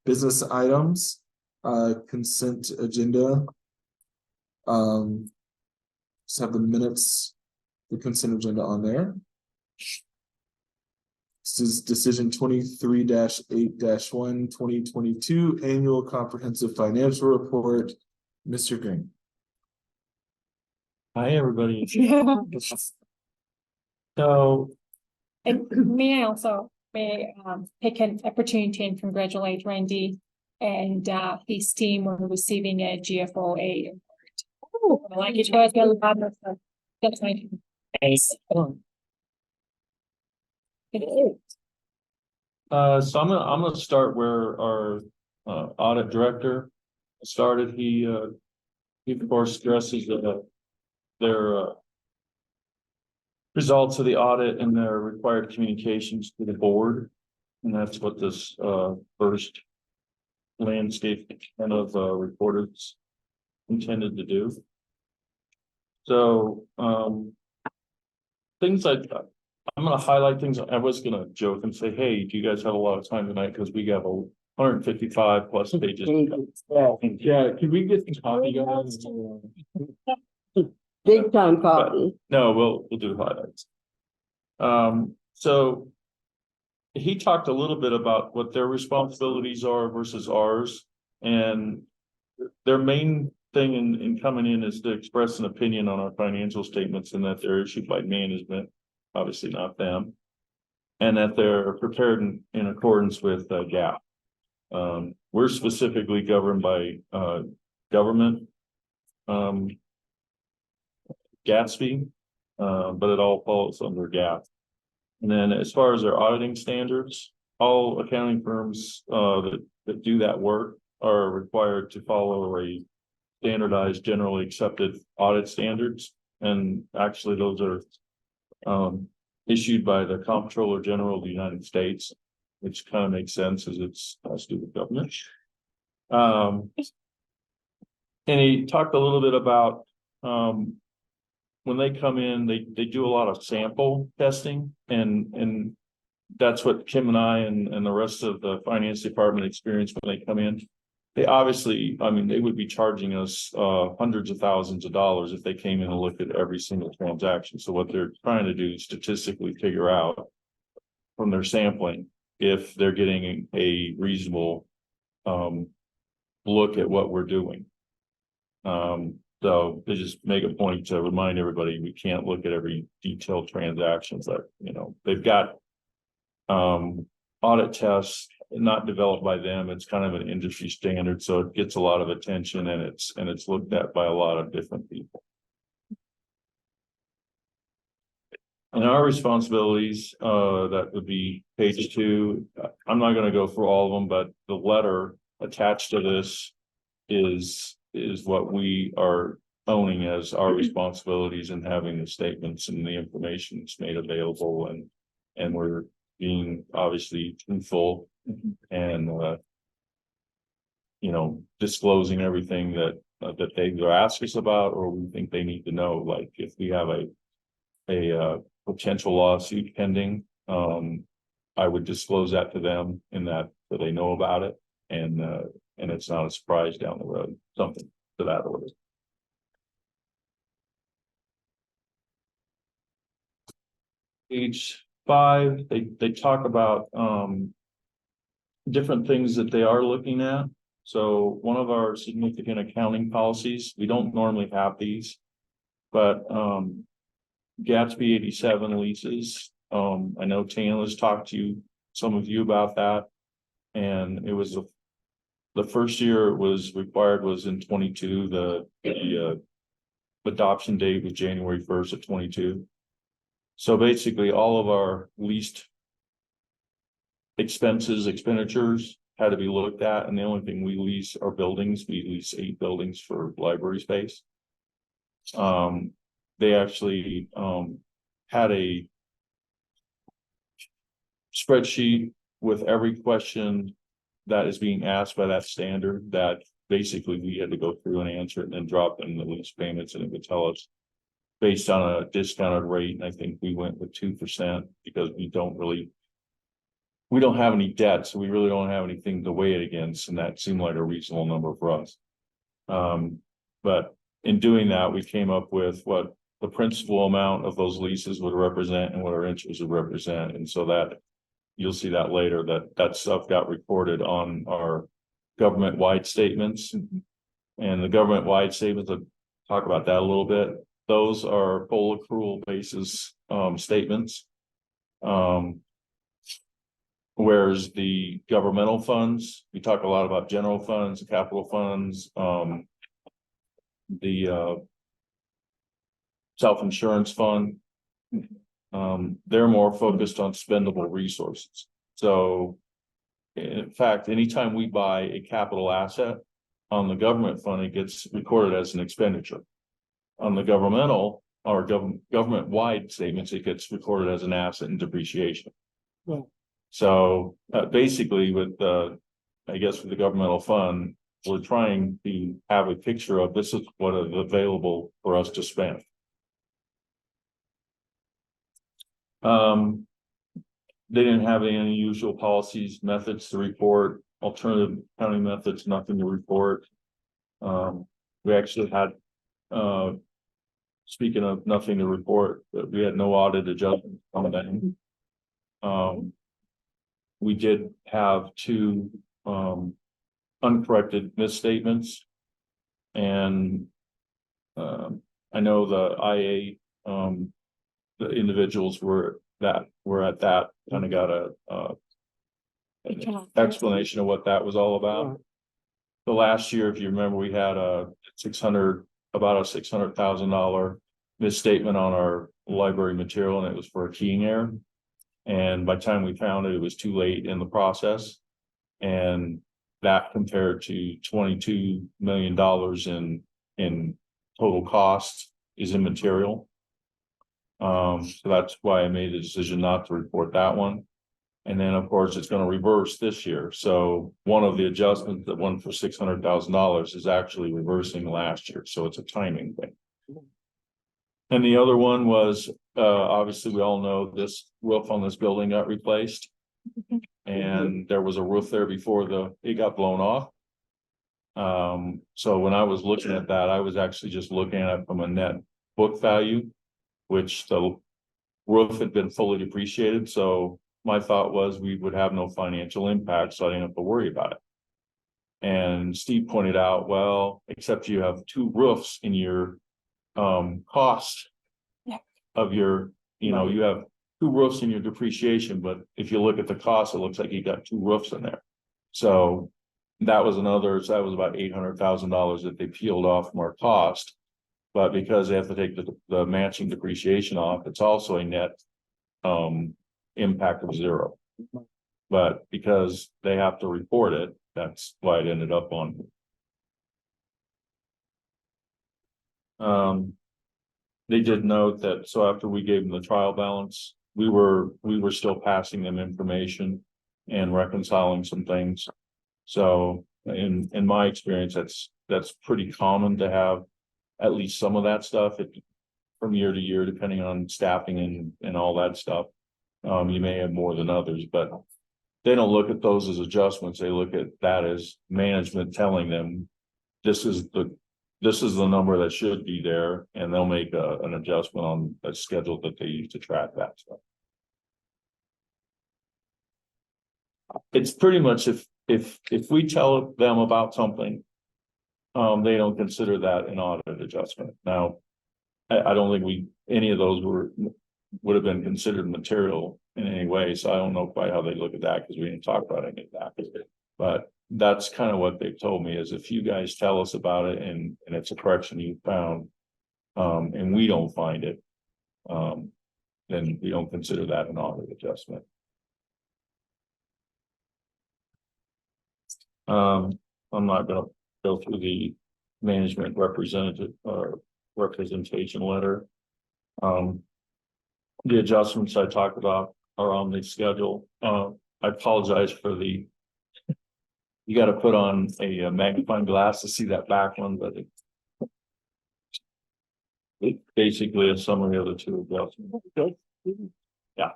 business items, consent agenda. Just have the minutes, the consent agenda on there. This is decision 23-8-1 2022 annual comprehensive financial report. Mr. Green. Hi, everybody. So, And may I also take an opportunity and congratulate Randy and his team on receiving a GFOA award. Like it was a lot of stuff. That's my so I'm gonna start where our audit director started. He of course stresses their results of the audit and their required communications to the board, and that's what this first landscape kind of report is intended to do. So things like I'm going to highlight things. I was going to joke and say, hey, do you guys have a lot of time tonight? Because we have 155 plus pages. Yeah, can we get some coffee going? Big time copy. No, we'll do highlights. So he talked a little bit about what their responsibilities are versus ours, and their main thing in coming in is to express an opinion on our financial statements, and that they're issued by management, obviously not them, and that they're prepared in accordance with GAAP. We're specifically governed by government Gatsby, but it all falls under GAAP. And then as far as their auditing standards, all accounting firms that do that work are required to follow a standardized generally accepted audit standards. And actually those are issued by the Comptroller General of the United States, which kind of makes sense as it's has to do with government. And he talked a little bit about when they come in, they do a lot of sample testing, and that's what Kim and I and the rest of the finance department experience when they come in. They obviously, I mean, they would be charging us hundreds of thousands of dollars if they came in and looked at every single transaction. So what they're trying to do is statistically figure out from their sampling if they're getting a reasonable look at what we're doing. So they just make a point to remind everybody we can't look at every detailed transaction, but they've got audit tests not developed by them. It's kind of an industry standard, so it gets a lot of attention, and it's looked at by a lot of different people. And our responsibilities, that would be page 2. I'm not going to go through all of them, but the letter attached to this is what we are owning as our responsibilities, and having the statements and the information that's made available, and we're being obviously truthful and disclosing everything that they either ask us about or we think they need to know. Like if we have a potential lawsuit pending, I would disclose that to them, in that so they know about it, and it's not a surprise down the road, something to that order. Page 5, they talk about different things that they are looking at. So one of our significant accounting policies, we don't normally have these, but Gatsby 87 leases. I know Tana's talked to some of you about that, and it was the first year it was required was in 22. The adoption date was January 1st of 22. So basically, all of our leased expenditures had to be looked at, and the only thing we lease are buildings. We lease 8 buildings for library space. They actually had a spreadsheet with every question that is being asked by that standard, that basically we had to go through and answer it and then drop in the lease payments, and it would tell us based on a discounted rate. And I think we went with 2% because we don't have any debt, so we really don't have anything to weigh it against, and that seemed like a reasonable number for us. But in doing that, we came up with what the principal amount of those leases would represent and what our interest would represent. And so that you'll see that later, that stuff got recorded on our government-wide statements. And the government-wide statements, I'll talk about that a little bit. Those are full accrual basis statements. Whereas the governmental funds, we talk a lot about general funds, capital funds, the self-insurance fund. They're more focused on spendable resources. So in fact, anytime we buy a capital asset on the government fund, it gets recorded as an expenditure. On the governmental or government-wide statements, it gets recorded as an asset and depreciation. Yeah. So basically with I guess with the governmental fund, we're trying to have a picture of this is what is available for us to spend. They didn't have any unusual policies, methods to report, alternative accounting methods, nothing to report. We actually had, speaking of nothing to report, we had no audit adjustment on that. We did have 2 uncorrected misstatements, and I know the IA, the individuals were at that kind of got an explanation of what that was all about. The last year, if you remember, we had about a $600,000 misstatement on our library material, and it was for a keying error. And by the time we found it, it was too late in the process. And that compared to $22 million in total cost is immaterial. So that's why I made the decision not to report that one. And then, of course, it's going to reverse this year. So one of the adjustments that went for $600,000 is actually reversing last year. So it's a timing thing. And the other one was, obviously, we all know this roof on this building got replaced. And there was a roof there before it got blown off. So when I was looking at that, I was actually just looking at it from a net book value, which the roof had been fully depreciated. So my thought was we would have no financial impact, so I didn't have to worry about it. And Steve pointed out, well, except you have 2 roofs in your cost of your, you have 2 roofs in your depreciation, but if you look at the cost, it looks like you got 2 roofs in there. So that was about $800,000 that they peeled off from our cost. But because they have to take the matching depreciation off, it's also a net impact of 0. But because they have to report it, that's why it ended up on. They did note that, so after we gave them the trial balance, we were still passing them information and reconciling some things. So in my experience, that's pretty common to have at least some of that stuff from year to year, depending on staffing and all that stuff. You may have more than others, but they don't look at those as adjustments. They look at that as management telling them this is the number that should be there, and they'll make an adjustment on a schedule that they use to track that stuff. It's pretty much if we tell them about something, they don't consider that an audit adjustment. Now, I don't think any of those would have been considered material in any way. So I don't know quite how they look at that, because we didn't talk about any of that. But that's kind of what they've told me, is if you guys tell us about it and it's a correction you found, and we don't find it, then we don't consider that an audit adjustment. I'm not gonna go through the management representation letter. The adjustments I talked about are on the schedule. I apologize for the, you got to put on a magnifying glass to see that back one, but it's basically a summary of the two adjustments. Yeah.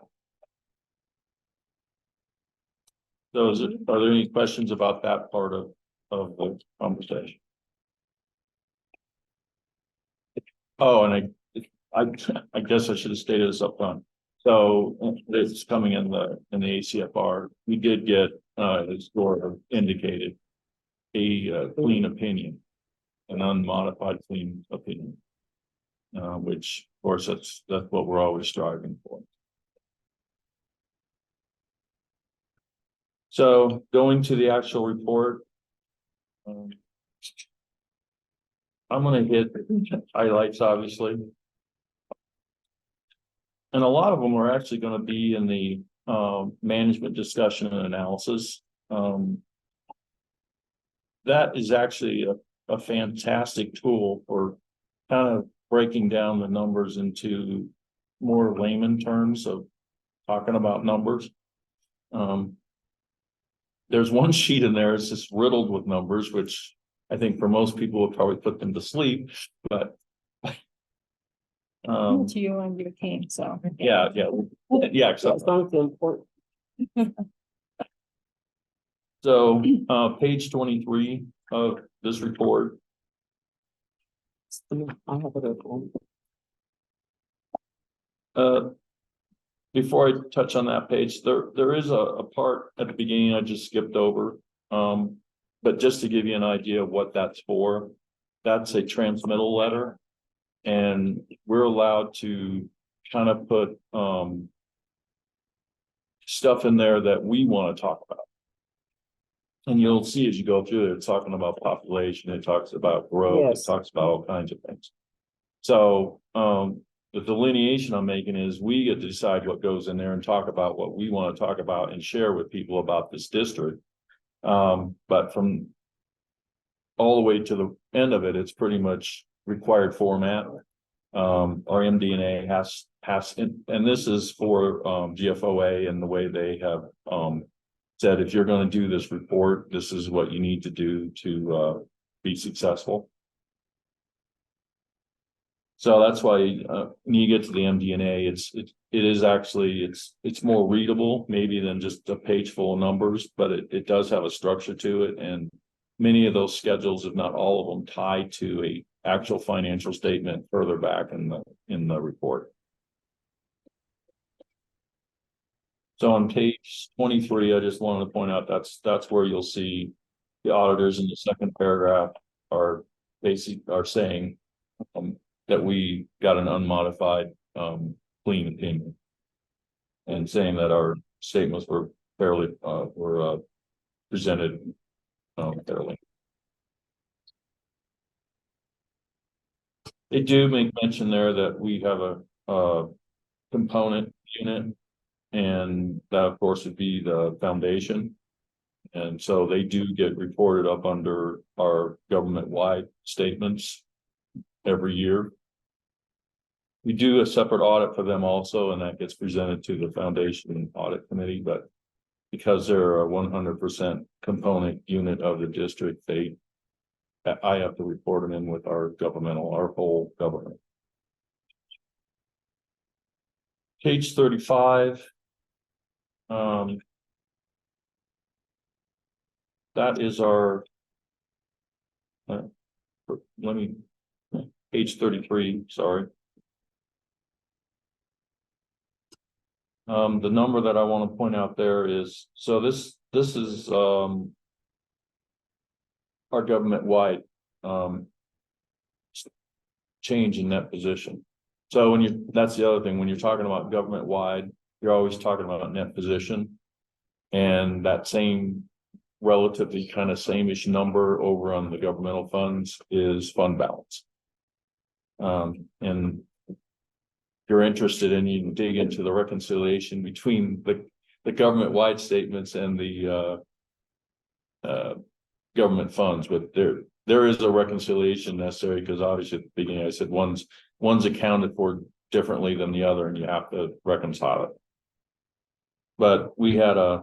Are there any questions about that part of the conversation? Oh, and I guess I should have stated this up front. So it's coming in the ACFR. We did get as Dora indicated a clean opinion, an unmodified clean opinion, which of course that's what we're always striving for. So going to the actual report, I'm going to hit highlights, obviously. And a lot of them are actually going to be in the management discussion and analysis. That is actually a fantastic tool for kind of breaking down the numbers into more layman terms of talking about numbers. There's one sheet in there, it's just riddled with numbers, which I think for most people would probably put them to sleep, but To you and your team, so. yeah. That's not important. So page 23 of this report. I have it at home. Before I touch on that page, there is a part at the beginning I just skipped over. But just to give you an idea of what that's for, that's a transmittal letter. And we're allowed to kind of put stuff in there that we want to talk about. And you'll see as you go through it, it's talking about population, it talks about growth, Yes. it talks about all kinds of things. So the delineation I'm making is we get to decide what goes in there and talk about what we want to talk about and share with people about this district. But from all the way to the end of it, it's pretty much required format. Our MD&A has, and this is for GFOA and the way they have said, if you're going to do this report, this is what you need to do to be successful. So that's why when you get to the MD&A, it is actually, it's more readable maybe than just a page full of numbers, but it does have a structure to it. And many of those schedules, if not all of them, tie to a actual financial statement further back in the report. So on page 23, I just wanted to point out that's where you'll see the auditors in the second paragraph are saying that we got an unmodified clean opinion, and saying that our statements were fairly presented fairly. They do make mention there that we have a component unit, and that of course would be the foundation. And so they do get reported up under our government-wide statements every year. We do a separate audit for them also, and that gets presented to the foundation audit committee, but because they're a 100% component unit of the district, I have to report them in with our whole government. Page 35. That is our, page 33, sorry. The number that I want to point out there is, so this is our government-wide change in net position. So that's the other thing, when you're talking about government-wide, you're always talking about net position, and that same relatively kind of same-ish number over on the governmental funds is fund balance. And you're interested in, you can dig into the reconciliation between the government-wide statements and the government funds, but there is a reconciliation necessary, because obviously at the beginning I said one's accounted for differently than the other, and you have to reconcile it. But we had a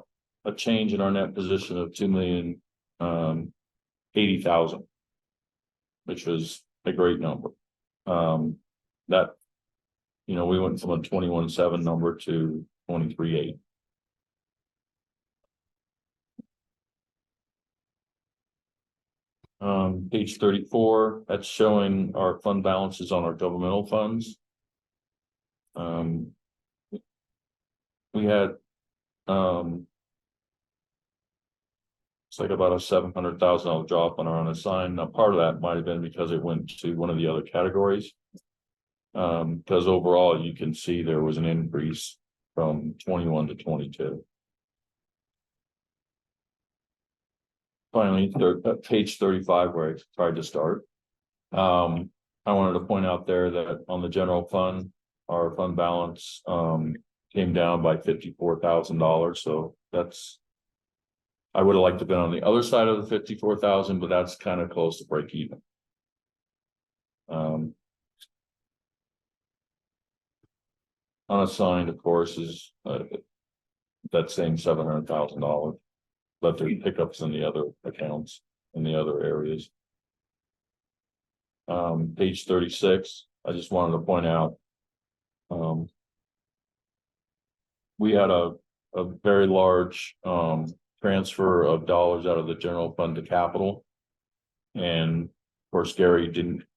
change in our net position of 2,080,000, which was a great number. That, you know, we went from a 21.7 number to 23.8. Page 34, that's showing our fund balances on our governmental funds. We had it's like about a $700,000 drop on our unassigned. Now, part of that might have been because it went to one of the other categories. Because overall, you can see there was an increase from 21 to 22. Finally, page 35, where I tried to start. I wanted to point out there that on the general fund, our fund balance came down by $54,000. So that's, I would have liked to have been on the other side of the 54,000, but that's kind of close to break even. Unassigned, of course, is that same $700,000, but there are pickups in the other accounts in the other areas. Page 36, I just wanted to point out, we had a very large transfer of dollars out of the general fund to capital, and of course Gary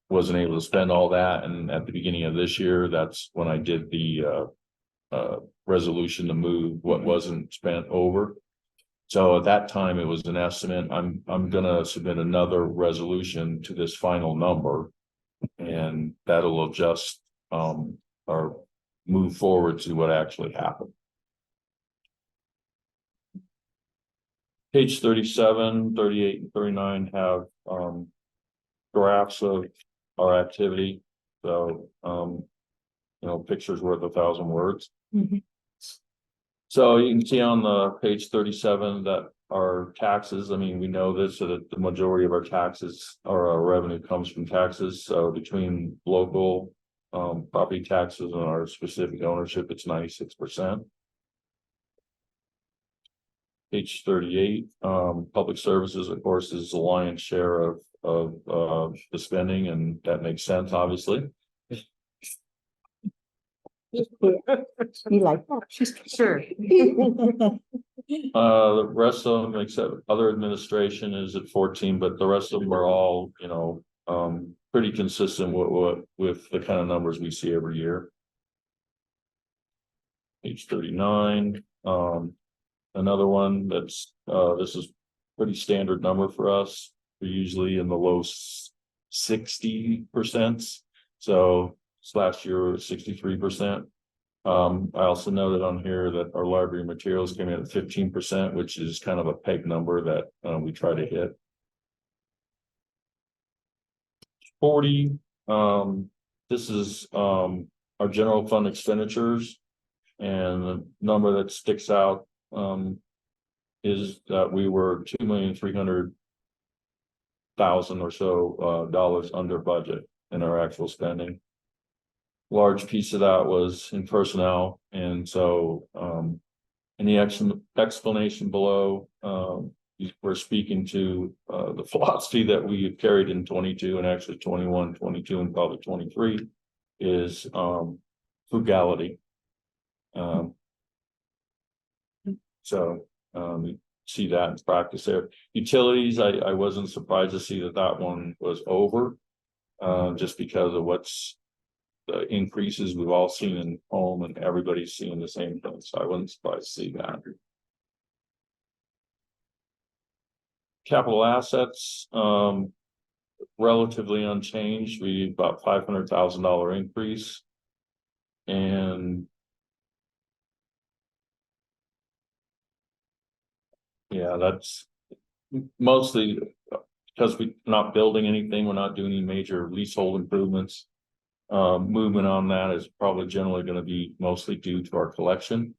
wasn't able to spend all that, and at the beginning of this year, that's when I did the resolution to move what wasn't spent over. So at that time it was an estimate. I'm gonna submit another resolution to this final number, and that'll adjust or move forward to what actually happened. Page 37, 38, and 39 have graphs of our activity. So you know, pictures worth 1,000 words. So you can see on the page 37 that our taxes, I mean, we know this, so that the majority of our taxes or our revenue comes from taxes. So between local property taxes and our specific ownership, it's 96%. Page 38, public services, of course, is the lion's share of the spending, and that makes sense, obviously. You like that? Sure. The rest of them, except other administration, is at 14, but the rest of them are all, you know, pretty consistent with the kind of numbers we see every year. Page 39, another one that's this is pretty standard number for us. We're usually in the low 60%. So last year was 63%. I also noted on here that our library materials came in at 15%, which is kind of a peg number that we try to hit. 40. This is our general fund expenditures, and the number that sticks out is that we were $2,300,000 or so dollars under budget in our actual spending. Large piece of that was in personnel, and so in the explanation below, we're speaking to the philosophy that we carried in 22 and actually 21, 22, and probably 23 is frugality. So we see that in practice there. Utilities, I wasn't surprised to see that one was over, just because of what's the increases we've all seen in home, and everybody's seeing the same thing. So I wasn't surprised to see that. Capital assets, relatively unchanged. We about $500,000 increase, and yeah, that's mostly because we're not building anything. We're not doing any major leasehold improvements. movement on that is probably generally gonna be mostly due to our collection.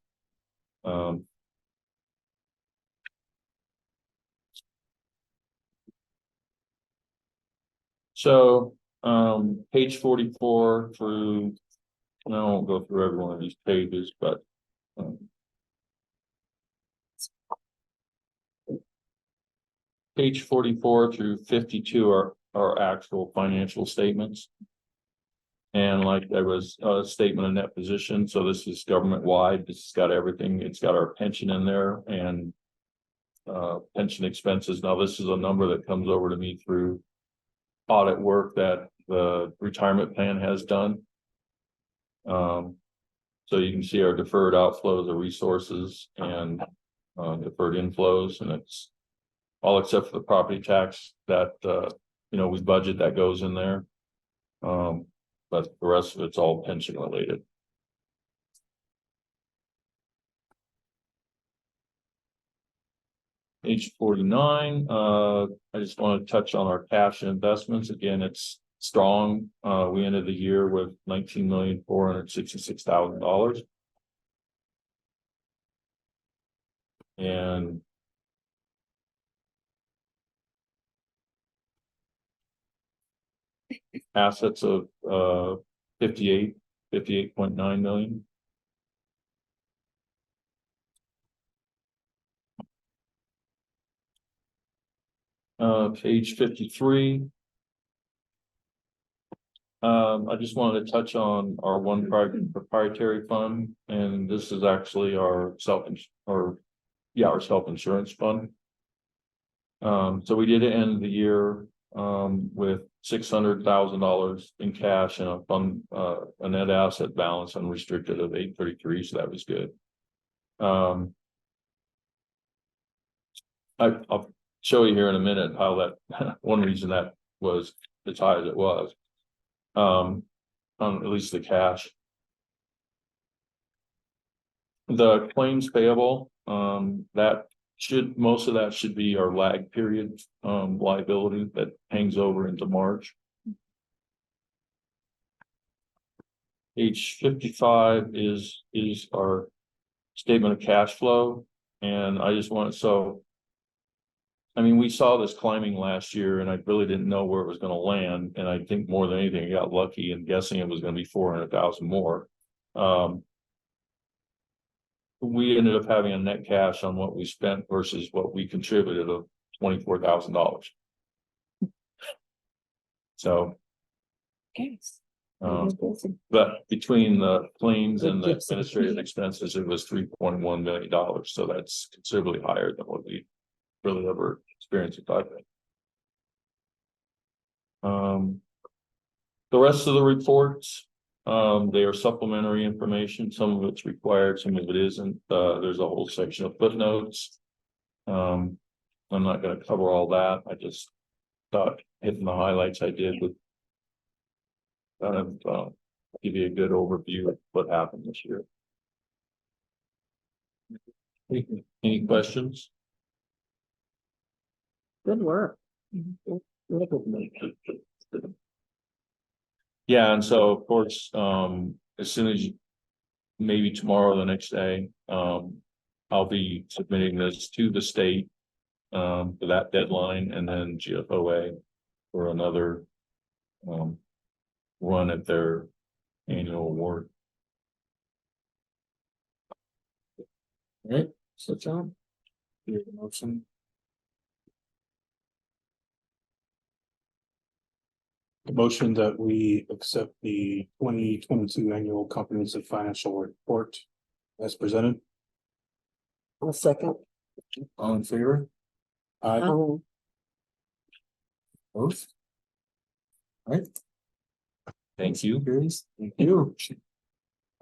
So, page 44 through, and I won't go through every one of these pages, but, page 44 through 52 are actual financial statements. And like there was a statement of net position, so this is government wide, this has got everything, it's got our pension in there and pension expenses. Now, this is a number that comes over to me through audit work that the retirement plan has done. So you can see our deferred outflows of resources and deferred inflows, and it's all except for the property tax that we budget that goes in there. But the rest of it's all pension related. Page 49, I just want to touch on our cash and investments. Again, it's strong. We ended the year with $19,466,000. And assets of 58.9 million. Page 53. I just wanted to touch on our one proprietary fund, and this is actually our self-insurance fund. So we did end the year with $600,000 in cash and a net asset balance unrestricted of 833, so that was good. I'll show you here in a minute how that one reason that was as high as it was, on at least the cash. The claims payable, most of that should be our lag period liability that hangs over into March. Page 55 is our statement of cash flow, and I just want we saw this climbing last year, and I really didn't know where it was going to land, and I think more than anything, I got lucky in guessing it was going to be 400,000 more. We ended up having a net cash on what we spent versus what we contributed of $24,000. So, but between the claims and the administrative expenses, it was $3.1 million. So that's considerably higher than what we really ever experienced at Pikes. The rest of the reports, they are supplementary information. Some of it's required, some of it isn't. There's a whole section of footnotes. I'm not going to cover all that. I just thought hitting the highlights I did would kind of give you a good overview of what happened this year. Any questions? Good work. Yeah, and so of course, as soon as maybe tomorrow or the next day, I'll be submitting this to the state for that deadline, and then GFOA for another run at their annual award. All right, so John, your motion. The motion that we accept the 2022 annual comprehensive financial report as presented. I'll second. All in favor? Aye. Both? All right. Thank you. Thank you.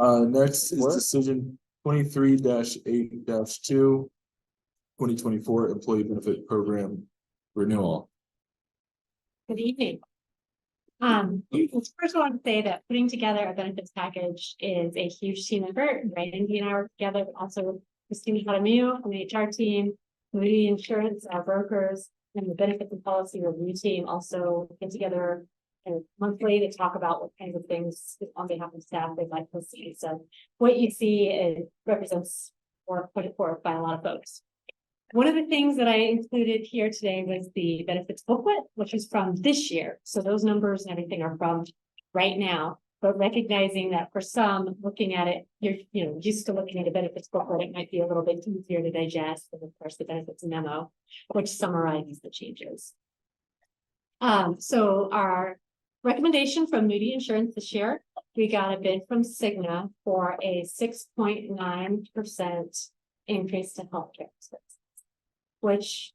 Next is decision 23-8-2, 2024 employee benefit program renewal. Good evening. First I want to say that putting together a benefits package is a huge team effort. Randy and I work together, but also Christina Jaramillo and the HR team, Moody Insurance, our brokers, and the benefits and policy review team also get together monthly to talk about what kinds of things on behalf of staff they'd like to see. So what you see represents or put forth by a lot of folks. One of the things that I included here today was the benefits booklet, which is from this year. So those numbers and everything are from right now, but recognizing that for some, looking at it, you're used to looking at a benefits booklet, it might be a little bit easier to digest than, of course, the benefits memo, which summarizes the changes. So our recommendation from Moody Insurance this year, we got a bid from Cigna for a 6.9% increase to healthcare expenses, which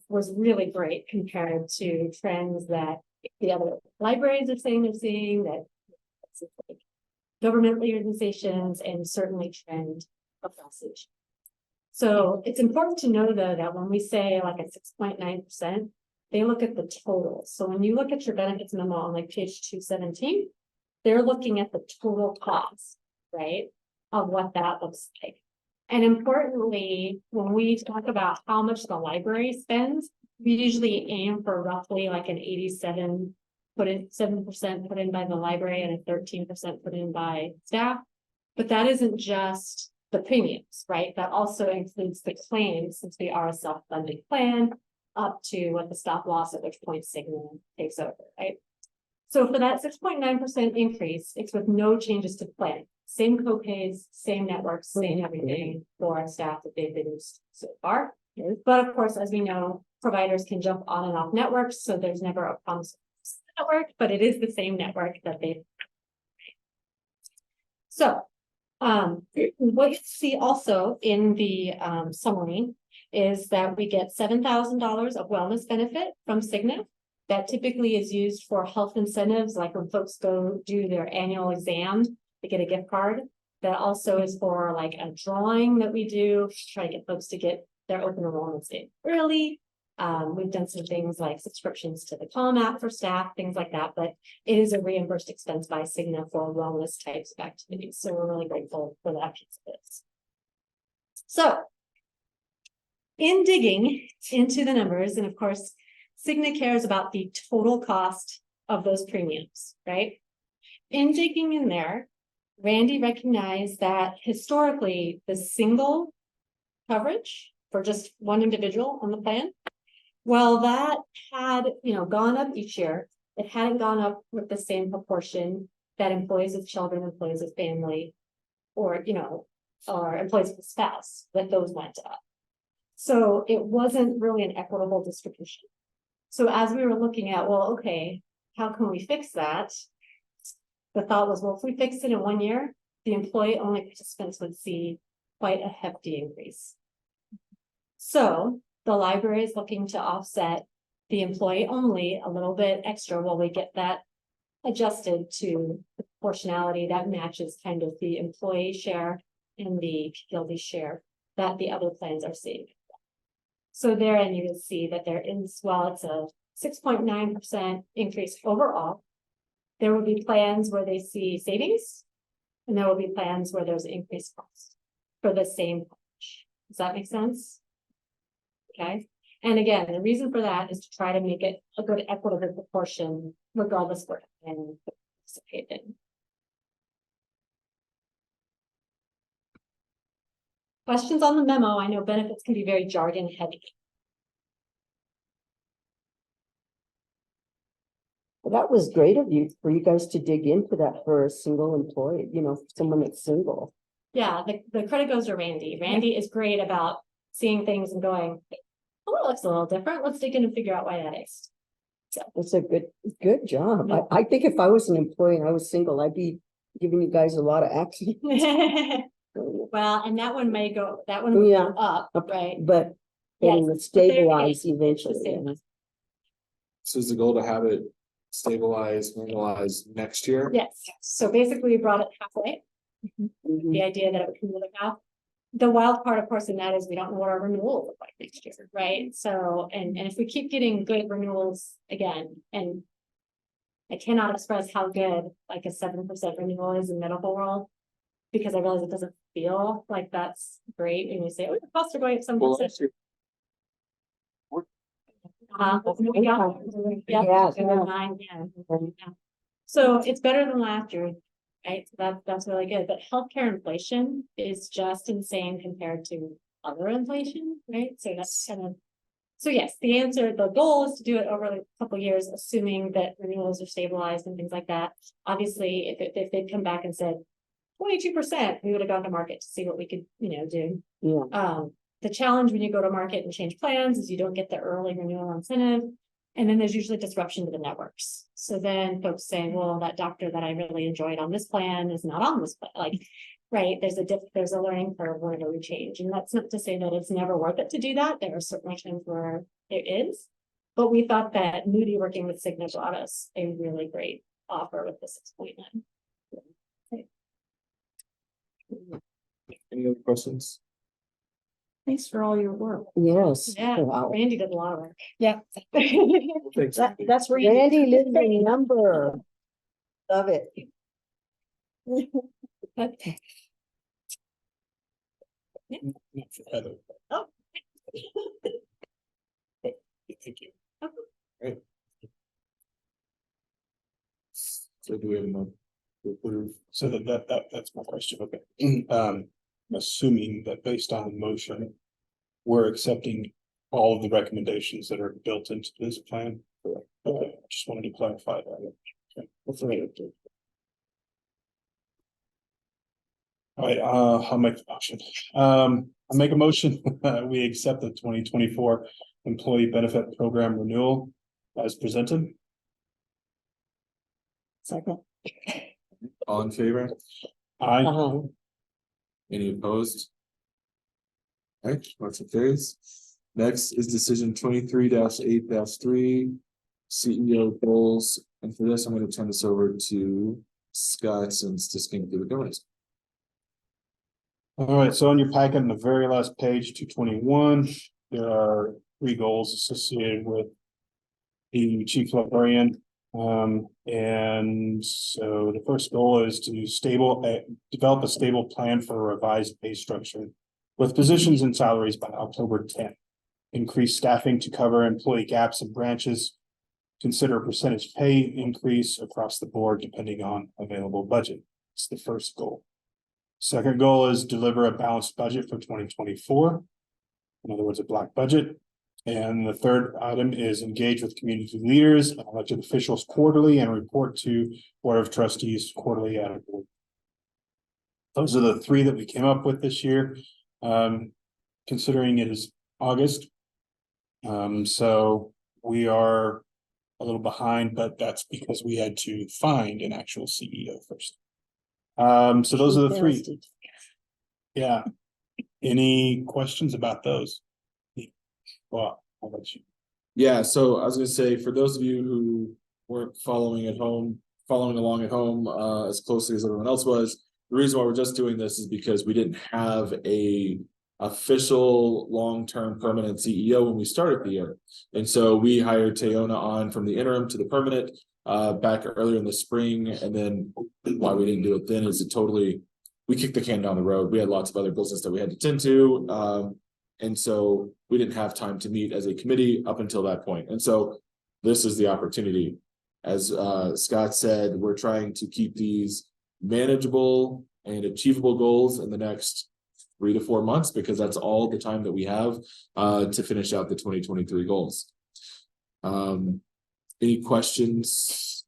was really great compared to trends that the other libraries are saying they're seeing, that government organizations, and certainly trend across the nation. So it's important to know, though, that when we say like a 6.9%, they look at the total. So when you look at your benefits memo on like page 217, they're looking at the total cost, right, of what that looks like. And importantly, when we talk about how much the library spends, we usually aim for roughly like an 87% put in by the library and a 13% put in by staff. But that isn't just the premiums, right? That also includes the claims, since we are a self-funded plan, up to what the stop loss, at which point Cigna takes over, right? So for that 6.9% increase, it's with no changes to the plan. Same co-pays, same networks, same everything for our staff that they've been used so far. But of course, as we know, providers can jump on and off networks, so there's never a promise network, but it is the same network that they. So what you see also in the summary is that we get $7,000 of wellness benefit from Cigna. That typically is used for health incentives, like when folks go do their annual exam, they get a gift card. That also is for like a drawing that we do to try to get folks to get their open enrollment date early. We've done some things like subscriptions to the Calm app for staff, things like that, but it is a reimbursed expense by Cigna for wellness types of activities. So we're really grateful for that piece of this. So in digging into the numbers, and of course, Cigna cares about the total cost of those premiums, right? In digging in there, Randy recognized that historically the single coverage for just one individual on the plan, well, that had, gone up each year. It hadn't gone up with the same proportion that employees with children, employees with family, or, or employees with spouse, that those went up. So it wasn't really an equitable distribution. So as we were looking at, well, okay, how can we fix that? The thought was, well, if we fix it in 1 year, the employee-only participants would see quite a hefty increase. So the library is looking to offset the employee-only a little bit extra while we get that adjusted to the proportionality that matches kind of the employee share and the PPLD share that the other plans are seeing. So therein you can see that there is, well, it's a 6.9% increase overall. There will be plans where they see savings, and there will be plans where there's increased costs for the same coverage. Does that make sense? Okay. And again, the reason for that is to try to make it a good equitable proportion, regardless of what plan you participate in. Questions on the memo? I know benefits can be very jargon heavy. Well, that was great of you, for you guys to dig into that for a single employee, someone that's single. Yeah, the credit goes to Randy. Randy is great about seeing things and going, oh, it looks a little different. Let's dig in and figure out why that is. So It's a good job. I think if I was an employee and I was single, I'd be giving you guys a lot of action. well, and that one may go, that one will go up, right? But Yes, it would stabilize eventually. So is the goal to have it stabilize, normalize next year? Yes, so basically we brought it halfway. The idea that it would come to the half. The wild part, of course, in that is we don't know what our renewal will look like next year, right? So, and if we keep getting good renewals again, and I cannot express how good like a 7% renewal is in medical world, because I realize it doesn't feel like that's great when you say, oh, the costs are going up 7%. Yeah. So it's better than last year, right? So that's really good, but healthcare inflation is just insane compared to other inflation, right? So that's kind of. So yes, the goal is to do it over a couple of years, assuming that renewals are stabilized and things like that. Obviously, if they'd come back and said 22%, we would have gone to market to see what we could, do. Yeah. The challenge when you go to market and change plans is you don't get the early renewal incentive. And then there's usually disruption to the networks. So then folks saying, well, that doctor that I really enjoyed on this plan is not on this plan. Like, right, there's a learning curve whenever we change. And that's not to say that it's never worth it to do that. There are certainly times where it is. But we thought that Moody working with Cigna brought us a really great offer with the 6.9. Any other questions? Thanks for all your work. Yes. Yeah, Wow. Randy did a lot of work. Yeah. Thanks. That's Randy. Randy lives in number. Love it. Okay. Not for Heather. Oh. Thank you. Right. So do we have a motion to approve? So that's my question. Okay. I'm assuming that based on the motion, we're accepting all of the recommendations that are built into this plan. Correct. Okay, just wanted to clarify that. Okay. That's right. All right, I'll make the motion. I'll make a motion. We accept the 2024 employee benefit program renewal as presented. Second. All in favor? Aye. Any opposed? Okay, motion carries. Next is decision 23-8-3, CEO goals. And for this, I'm going to turn this over to Scott since this came through the governance. All right, so on your packet, on the very last page, 221, there are 3 goals associated with the chief librarian. And so the first goal is to develop a stable plan for a revised pay structure with positions and salaries by October 10th. Increase staffing to cover employee gaps and branches. Consider a percentage pay increase across the board depending on available budget. It's the first goal. Second goal is deliver a balanced budget for 2024. In other words, a black budget. And the third item is engage with community leaders and elected officials quarterly and report to Board of Trustees quarterly at a board. Those are the 3 that we came up with this year. Considering it is August. So we are a little behind, but that's because we had to find an actual CEO first. So those are the 3. Yeah. Any questions about those? Well, I'll let you. Yeah, so I was gonna say, for those of you who weren't following along at home as closely as everyone else was, the reason why we're just doing this is because we didn't have a official long-term permanent CEO when we started the year. And so we hired Tayona on from the interim to the permanent back earlier in the spring. And then why we didn't do it then is we kicked the can down the road. We had lots of other business that we had to tend to. And so we didn't have time to meet as a committee up until that point. And so this is the opportunity. As Scott said, we're trying to keep these manageable and achievable goals in the next 3 to 4 months, because that's all the time that we have to finish out the 2023 goals. Any questions?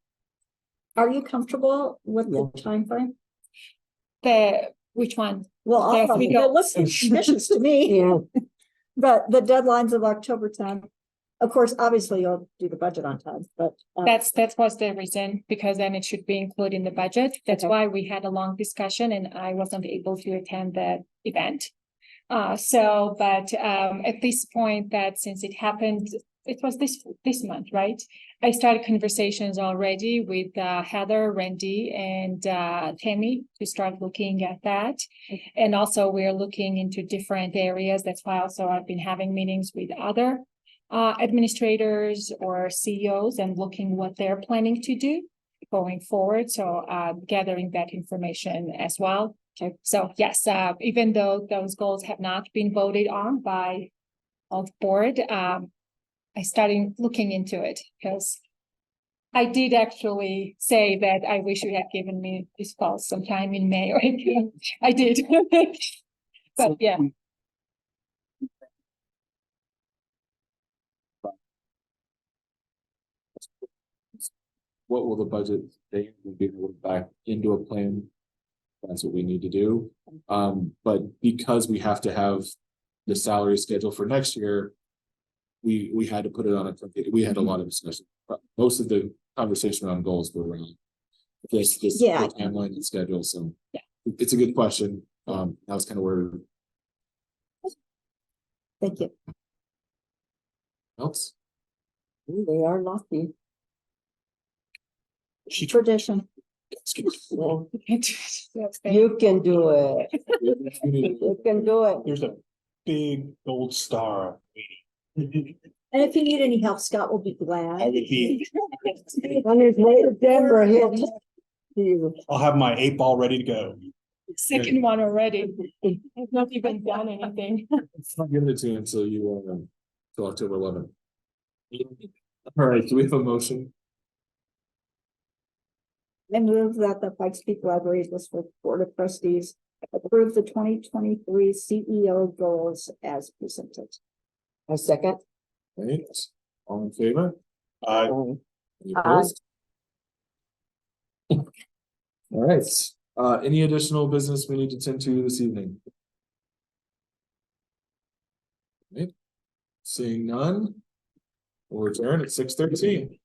Are you comfortable with the timeframe? Which one? Well, There we go. it looks ambitious to me. Yeah. But the deadlines of October 10th, of course, obviously you'll do the budget on time, but. That was the reason, because then it should be included in the budget. That's why we had a long discussion and I wasn't able to attend the event. At this point, that since it happened, it was this month, right? I started conversations already with Heather, Randy, and Tammy to start looking at that. And also we're looking into different areas. That's why also I've been having meetings with other administrators or CEOs and looking what they're planning to do going forward. So gathering that information as well. Okay. So yes, even though those goals have not been voted on by the board, I started looking into it because I did actually say that I wish you had given me this call sometime in May, or April. I did. But yeah, What will the budget say? We'll be able to back into a plan. That's what we need to do. But because we have to have the salary schedule for next year, we had to put it on a, we had a lot of discussion. Most of the conversation around goals were around this Yeah. timeline and schedule, so. Yeah. It's a good question. That was kind of where Thank you. else. They are lucky. She- Tradition. Yeah. You can do it. You can do it. There's a big gold star. And if you need any help, Scott will be glad. I would be, On his way to Denver, he'll talk to you. I'll have my 8-ball ready to go. second one already. I've not even done anything. It's not giving it to you until you, till October 11th. All right, do we have a motion? I move that the Pikes Peak Library District Board of Trustees approve the 2023 CEO goals as presented. A second. Right, all in favor? Uh, Any opposed? All right, any additional business we need to tend to this evening? Okay. Seeing none, we'll return at 6:13.